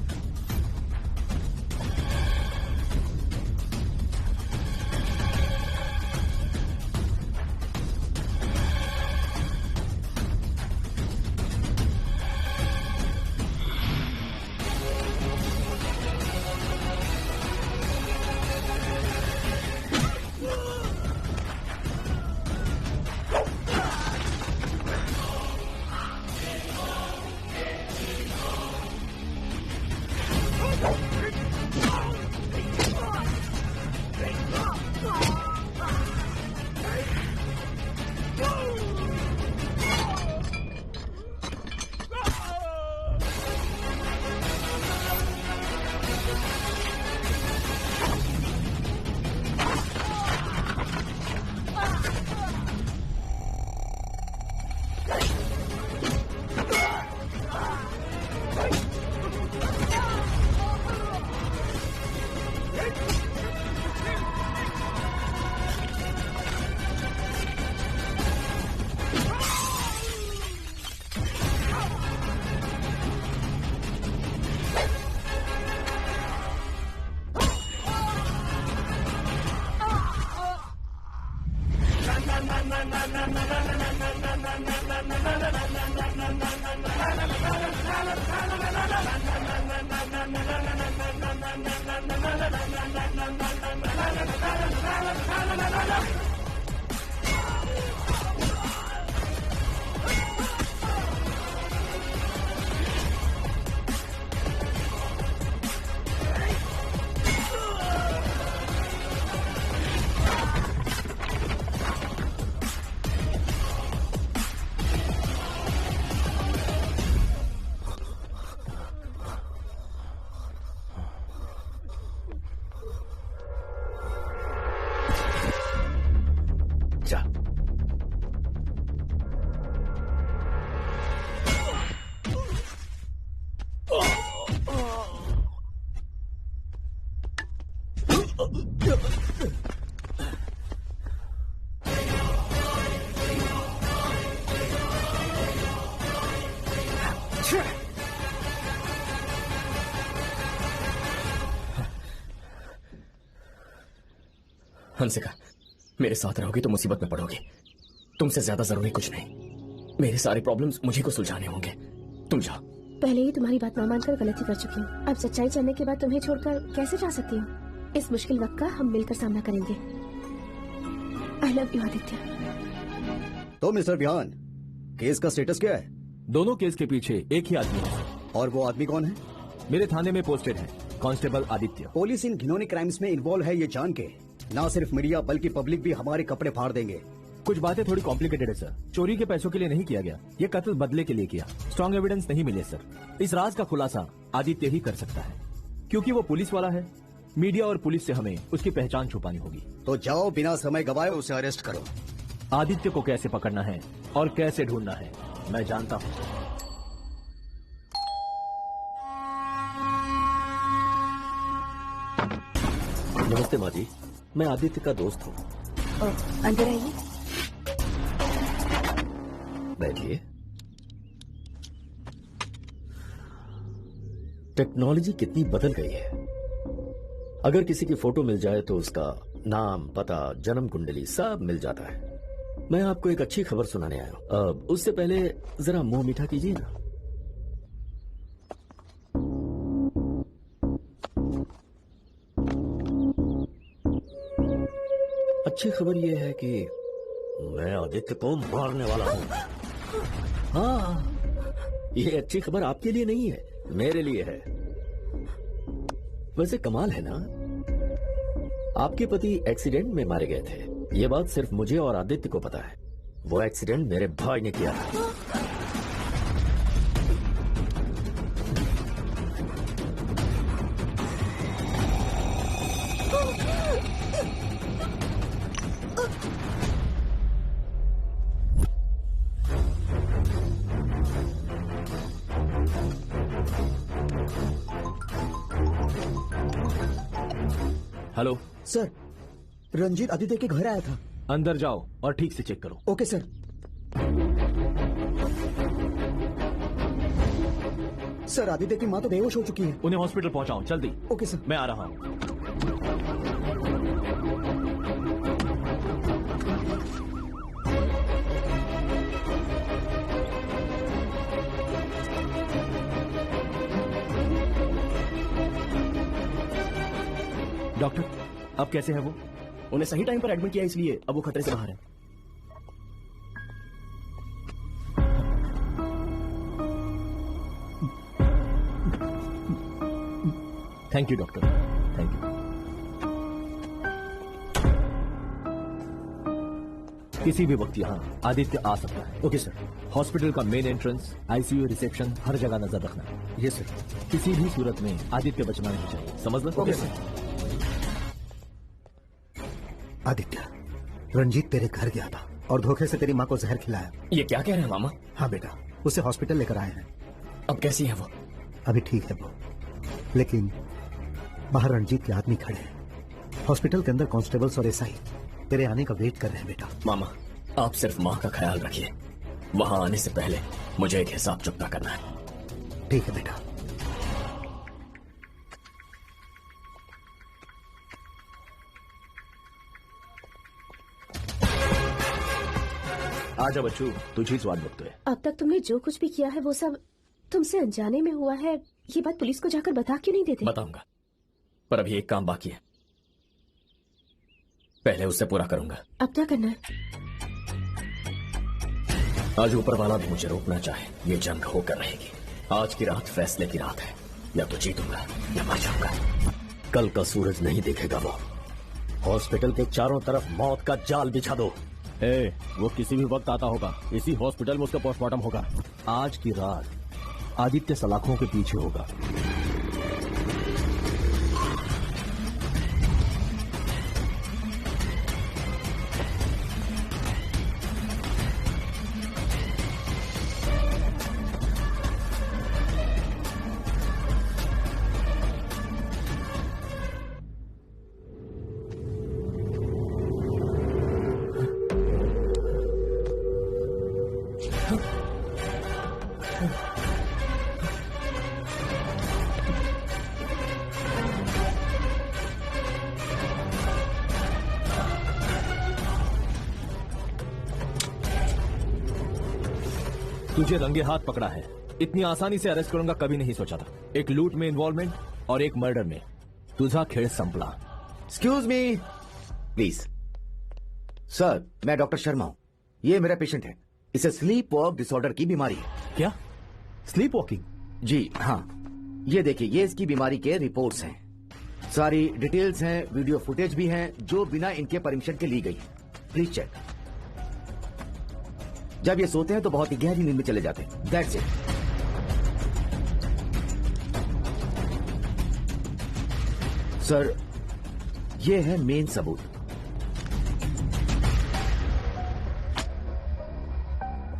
हंसिका, मेरे साथ रहोगी तो मुसीबत में पड़ोगी। तुमसे ज्यादा जरूरी कुछ नहीं। मेरे सारे प्रॉब्लम्स मुझे को सुलझाने होंगे। तुम जाओ। पहले ही तुम्हारी बात न मानकर गलती कर चुकी हूँ। अब सच्चाई जानने के बाद तुम्हें छोड़कर कैसे जा सकती हूँ? इस मुश्किल वक्त का हम मिलकर सामना करेंगे। I love you Aditya. तो मिस्टर विहान, केस का स्टेटस क्या है? दोनों केस के पीछे एक ही आदमी है। और वो आदमी कौन है? मेरे थाने में पोस्टेड है, कांस्टेबल आदित्य। पुलिस इन घिनौने क्राइम्स में इन्वॉल्व है ये जान के ना सिर्फ मीडिया बल्कि पब्लिक भी हमारे कपड़े फाड़ देंगे। कुछ बातें थोड़ी कॉम्प्लिकेटेड है सर। चोरी के पैसों के लिए नहीं किया गया, ये कत्ल बदले के लिए किया। स्ट्रॉन्ग एविडेंस नहीं मिले सर। इस राज का खुलासा आदित्य ही कर सकता है, क्योंकि वो पुलिस वाला है। मीडिया और पुलिस से हमें उसकी पहचान छुपानी होगी। तो जाओ, बिना समय गवाए उसे अरेस्ट करो। आदित्य को कैसे पकड़ना है और कैसे ढूंढना है मैं जानता हूँ। नमस्ते माँ जी, मैं आदित्य का दोस्त हूँ। अंदर आइए। बैठिए। टेक्नोलॉजी कितनी बदल गई है। अगर किसी की फोटो मिल जाए तो उसका नाम, पता, जन्म कुंडली सब मिल जाता है। मैं आपको एक अच्छी खबर सुनाने आया हूं। उससे पहले जरा मुंह मीठा कीजिए ना। अच्छी खबर यह है कि मैं आदित्य को मारने वाला हूं। हाँ, ये अच्छी खबर आपके लिए नहीं है, मेरे लिए है। वैसे कमाल है ना, आपके पति एक्सीडेंट में मारे गए थे। ये बात सिर्फ मुझे और आदित्य को पता है। वो एक्सीडेंट मेरे भाई ने किया था। हेलो सर, रंजीत आदित्य के घर आया था। अंदर जाओ और ठीक से चेक करो। Okay sir. सर, आदित्य की माँ तो बेहोश हो चुकी है। उन्हें हॉस्पिटल पहुंचाओ जल्दी। Okay sir. मैं आ रहा हूं। डॉक्टर, अब कैसे है वो? उन्हें सही टाइम पर एडमिट किया, इसलिए अब वो खतरे से बाहर है। Thank you doctor, thank you. किसी भी वक्त यहाँ आदित्य आ सकता है। Okay sir. हॉस्पिटल का मेन एंट्रेंस, आईसीयू, रिसेप्शन, हर जगह नजर रखना। Yes sir. किसी भी सूरत में आदित्य बचना नहीं चाहिए, समझ लो? Okay sir. आदित्य, रंजीत तेरे घर गया था और धोखे से तेरी माँ को जहर खिलाया। ये क्या कह रहे हैं मामा? हाँ बेटा, उसे हॉस्पिटल लेकर आए हैं। अब कैसी है वो? अभी ठीक है वो, लेकिन बाहर रंजीत के आदमी खड़े हैं। हॉस्पिटल के अंदर कांस्टेबल्स और एसआई तेरे आने का वेट कर रहे हैं बेटा। मामा, आप सिर्फ माँ का ख्याल रखिए। वहां आने से पहले मुझे एक हिसाब चुकता करना है। ठीक है बेटा। आजा बच्चू, तुझी स्वाद बघतोय। अब तक तुमने जो कुछ भी किया है वो सब तुमसे अनजाने में हुआ है। ये बात पुलिस को जाकर बता क्यों नहीं देते? बताऊंगा, पर अभी एक काम बाकी है, पहले उससे पूरा करूंगा। अब क्या करना है? आज ऊपर वाला भी मुझे रोकना चाहे, ये जंग होकर रहेगी। आज की रात फैसले की रात है, या तो जीतूंगा या मर जाऊंगा। कल का सूरज नहीं देखेगा वो। हॉस्पिटल के चारों तरफ मौत का जाल बिछा दो। वो किसी भी वक्त आता होगा। इसी हॉस्पिटल में उसका पोस्टमार्टम होगा। आज की रात आदित्य सलाखों के पीछे होगा। तुझे रंगे हाथ पकड़ा है। इतनी आसानी से अरेस्ट करूंगा कभी नहीं सोचा था। एक लूट में इन्वॉल्वमेंट और एक मर्डर में तुझा खेल संपला। Excuse me please. सर, मैं डॉक्टर शर्मा हूं। ये मेरा पेशेंट है। इसे स्लीप वॉक डिसऑर्डर की बीमारी है। क्या? Sleep walking? जी हाँ। ये देखिए, ये इसकी बीमारी के रिपोर्ट्स हैं। सारी डिटेल्स हैं, वीडियो फुटेज भी हैं जो बिना इनके परमिशन के ली गई है। Please check. जब ये सोते हैं तो बहुत ही गहरी नींद में चले जाते हैं। That's it. सर, ये है मेन सबूत।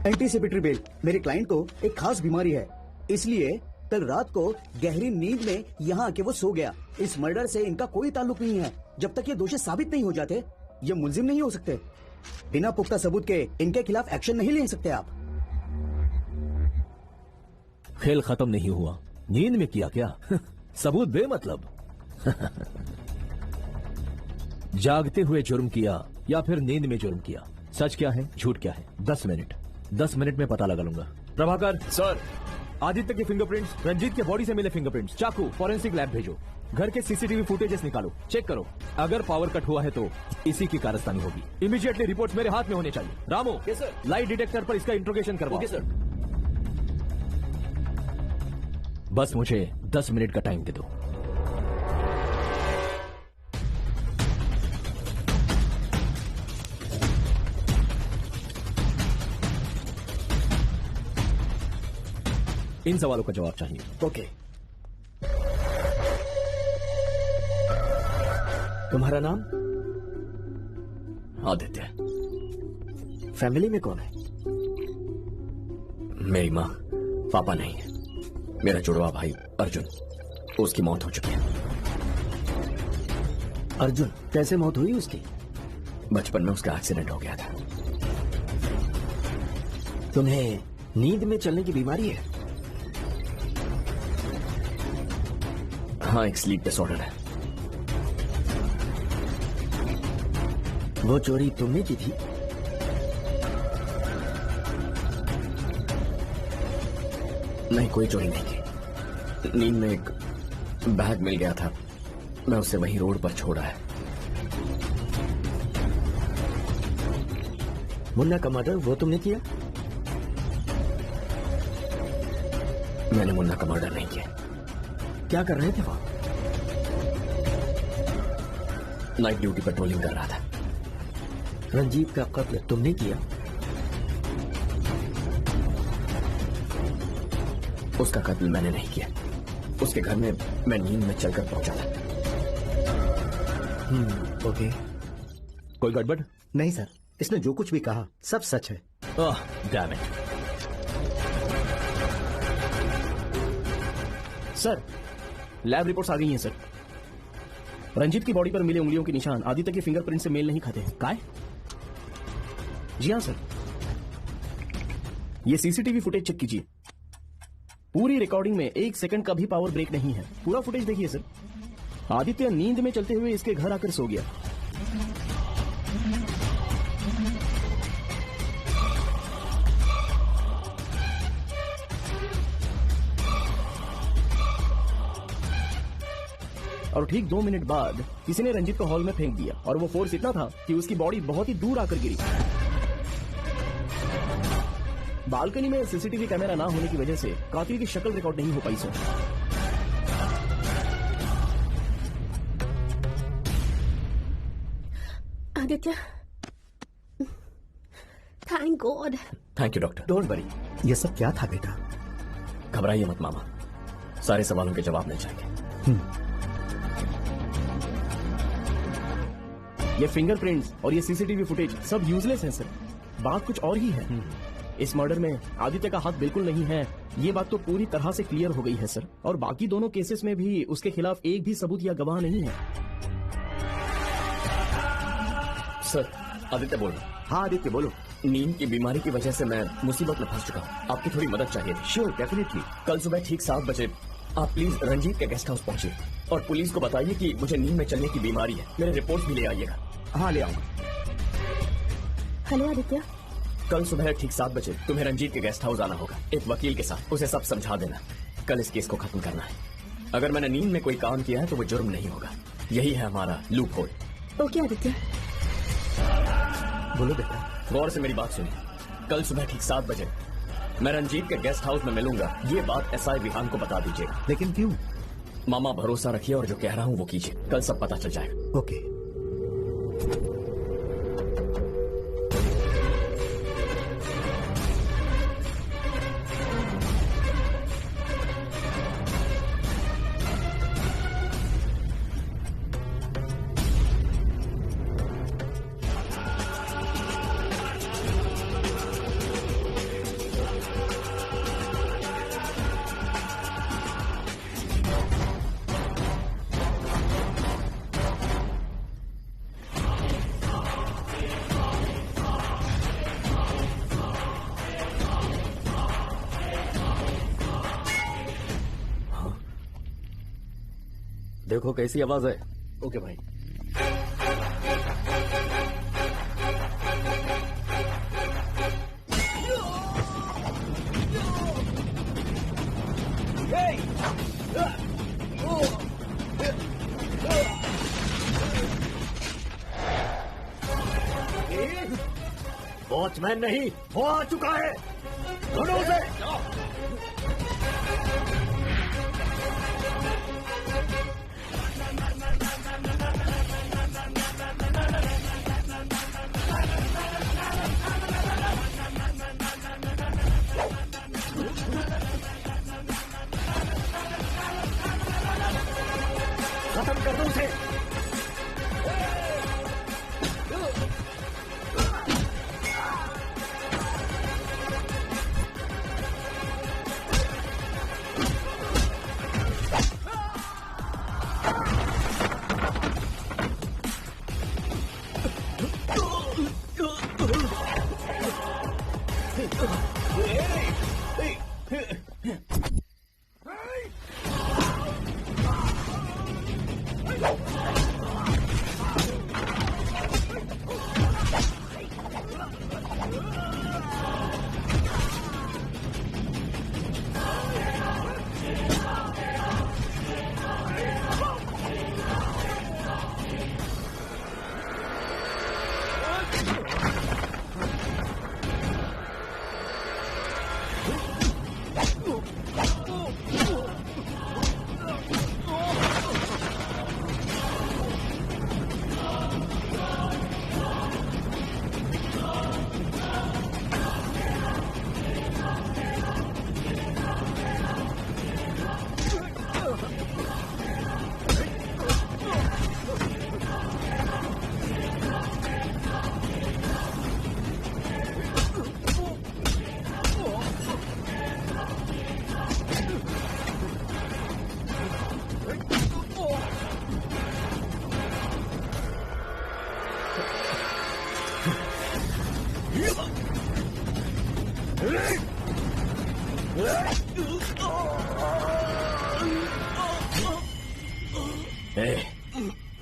Anticipatory bail. मेरे क्लाइंट को एक खास बीमारी है, इसलिए कल रात को गहरी नींद में यहाँ आके वो सो गया। इस मर्डर से इनका कोई ताल्लुक नहीं है। जब तक ये दोषी साबित नहीं हो जाते, ये मुलजिम नहीं हो सकते। बिना पुख्ता सबूत के इनके खिलाफ एक्शन नहीं ले सकते आप। खेल खत्म नहीं हुआ। नींद में किया क्या? सबूत बेमतलब। जागते हुए जुर्म किया या फिर नींद में जुर्म किया, सच क्या है झूठ क्या है? 10 मिनट में पता लगा लूंगा। प्रभाकर सर, आदित्य के फिंगरप्रिंट्स, रंजीत के बॉडी से मिले फिंगरप्रिंट्स, चाकू फॉरेंसिक लैब भेजो। घर के सीसीटीवी फुटेजेस निकालो, चेक करो। अगर पावर कट हुआ है तो इसी की कारस्तानी होगी। इमीडिएटली रिपोर्ट मेरे हाथ में होने चाहिए। रामू, लाइट डिटेक्टर पर इसका इंट्रोगेशन करवाओ। Okay sir. बस मुझे 10 मिनट का टाइम दे दो। इन सवालों का जवाब चाहिए। ओके। तुम्हारा नाम? आदित्य। फैमिली में कौन है? मेरी माँ, पापा नहीं है। मेरा जुड़वा भाई अर्जुन, उसकी मौत हो चुकी है। अर्जुन, कैसे मौत हुई उसकी? बचपन में उसका एक्सीडेंट हो गया था। तुम्हें नींद में चलने की बीमारी है? हाँ, एक स्लीप डिसऑर्डर है। वो चोरी तुमने की थी? नहीं, कोई चोरी नहीं की। नींद में एक बैग मिल गया था, मैं उसे वहीं रोड पर छोड़ा है। मुन्ना का मर्डर वो तुमने किया? मैंने मुन्ना का मर्डर नहीं किया। क्या कर रहे थे वहां? नाइट ड्यूटी पेट्रोलिंग कर रहा था। रंजीत का कत्ल तुमने किया? उसका कत्ल मैंने नहीं किया। उसके घर में मैं नींद में चलकर पहुंचा था। ओके। कोई गड़बड़? नहीं सर, इसने जो कुछ भी कहा सब सच है। Damn it. Sir, lab reports आ गई हैं सर। रंजीत की बॉडी पर मिले उंगलियों के निशान आदित्य के फिंगरप्रिंट से मेल नहीं खाते हैं। काय? जी हाँ सर। ये सीसीटीवी फुटेज चेक कीजिए। पूरी रिकॉर्डिंग में 1 सेकंड का भी पावर ब्रेक नहीं है। पूरा फुटेज देखिए सर। आदित्य नींद में चलते हुए इसके घर आकर सो गया। और ठीक 2 मिनट बाद किसी ने रंजीत को हॉल में फेंक दिया और वो फोर्स इतना था कि उसकी बॉडी बहुत ही दूर आकर गिरी। बालकनी में सीसीटीवी कैमरा ना होने की वजह से कातिल की शक्ल रिकॉर्ड नहीं हो पाई sir. Aditya, thank God. Thank you doctor. Don't worry. ये सब क्या था बेटा? घबराइए मत मामा, सारे सवालों के जवाब मिल जाएंगे। ये फिंगरप्रिंट्स और ये सीसीटीवी फुटेज सब यूजलेस हैं सर। बात कुछ और ही है। इस मर्डर में आदित्य का हाथ बिल्कुल नहीं है, ये बात तो पूरी तरह से क्लियर हो गई है सर। और बाकी दोनों केसेस में भी उसके खिलाफ एक भी सबूत या गवाह नहीं है। सर, आदित्य बोल रहा। हाँ आदित्य बोलो। नींद की बीमारी की वजह से मैं मुसीबत में फंस चुका हूँ। आपकी थोड़ी मदद चाहिए। Sure, definitely. कल सुबह ठीक 7 बजे आप प्लीज रंजीत के गेस्ट हाउस पहुंचिए और पुलिस को बताइए कि मुझे नींद में चलने की बीमारी है। मेरे रिपोर्ट्स भी ले आइएगा। हाँ, ले आऊंगा। हेलो आदित्य, कल सुबह ठीक 7 बजे तुम्हें रंजीत के गेस्ट हाउस आना होगा, एक वकील के साथ। उसे सब समझा देना। कल इस केस को खत्म करना है। अगर मैंने नींद में कोई काम किया है तो वो जुर्म नहीं होगा। यही है हमारा लूप होल। ओके आदित्य। बोलो बेटा। गौर से मेरी बात सुनिए। कल सुबह ठीक 7 बजे मैं रंजीत के गेस्ट हाउस में मिलूंगा। ये बात एसआई विहान को बता दीजिएगा। लेकिन क्यों? मामा भरोसा रखिए और जो कह रहा हूँ वो कीजिए। कल सब पता चल जाएगा। ओके। देखो कैसी आवाज है। ओके भाई। वॉचमैन नहीं, वो आ चुका है। ढूंढो उसे। खत्म कर दो उसे।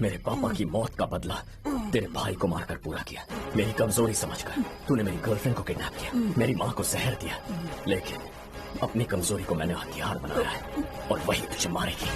मेरे पापा की मौत का बदला तेरे भाई को मारकर पूरा किया। मेरी कमजोरी समझकर तूने मेरी गर्लफ्रेंड को किडनैप किया, मेरी माँ को जहर दिया, लेकिन अपनी कमजोरी को मैंने हथियार बनाया है और वही तुझे मारेगी।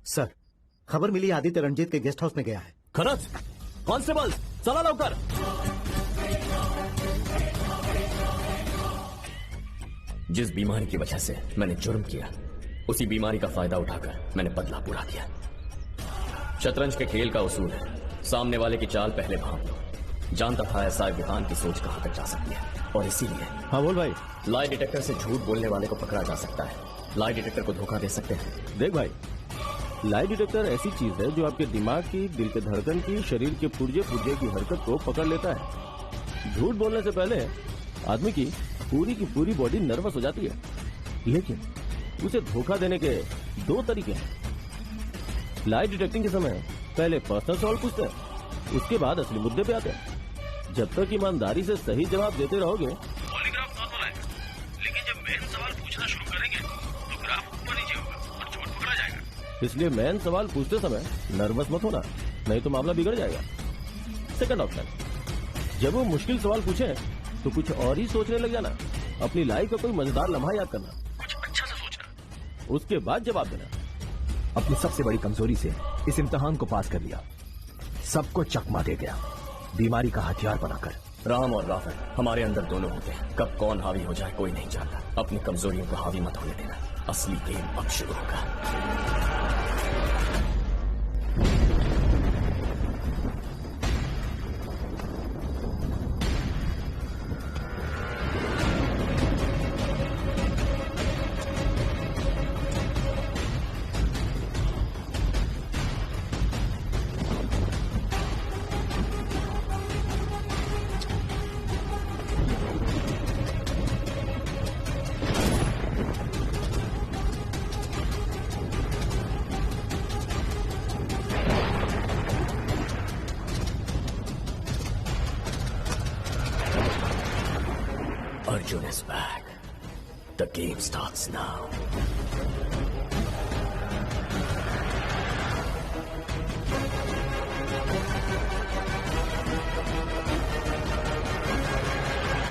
सर, खबर मिली आदित्य रंजीत के गेस्ट हाउस में गया है। खरच, कॉन्स्टेबल चला लवकर। जिस बीमारी की वजह से मैंने जुर्म किया, उसी बीमारी का फायदा उठाकर मैंने बदला पूरा किया। शतरंज के खेल का उसूल है, सामने वाले की चाल पहले भांप लो। जानता था ऐसा विधान की सोच कहां तक जा सकती है, और इसीलिए हाँ बोल भाई। लाई डिटेक्टर से झूठ बोलने वाले को पकड़ा जा सकता है, लाई डिटेक्टर को धोखा दे सकते हैं। देख भाई, लाई डिटेक्टर ऐसी चीज है जो आपके दिमाग की, दिल के धड़कन की, शरीर के पुर्जे पुर्जे की हरकत को पकड़ लेता है। झूठ बोलने से पहले आदमी की पूरी बॉडी नर्वस हो जाती है, लेकिन उसे धोखा देने के दो तरीके हैं। लाई डिटेक्टिंग के समय पहले पर्सनल सवाल पूछते हैं, उसके बाद असली मुद्दे पे आते हैं। जब तक ईमानदारी से सही जवाब देते रहोगे, पॉलीग्राफ नॉर्मल है, लेकिन जब मेन सवाल पूछना शुरू करेंगे तो ग्राफ ऊपर नीचे होगा और झूठ पकड़ा जाएगा। इसलिए मेन सवाल पूछते समय नर्वस मत होना, नहीं तो मामला बिगड़ जाएगा। सेकंड ऑप्शन, जब वो मुश्किल सवाल पूछे तो कुछ और ही सोचने लग जाना, अपनी लाइफ का कोई मजेदार लम्हा याद करना, कुछ अच्छा सा सोचना, उसके बाद जवाब देना। अपनी सबसे बड़ी कमजोरी से इस इम्तिहान को पास कर लिया, सबको चकमा दे गया, बीमारी का हथियार बनाकर। राम और रावण हमारे अंदर दोनों होते हैं, कब कौन हावी हो जाए कोई नहीं जानता। अपनी कमजोरियों को हावी मत होने देना, असली गेम अब शुरू होगा। Arjun is back. The game starts now.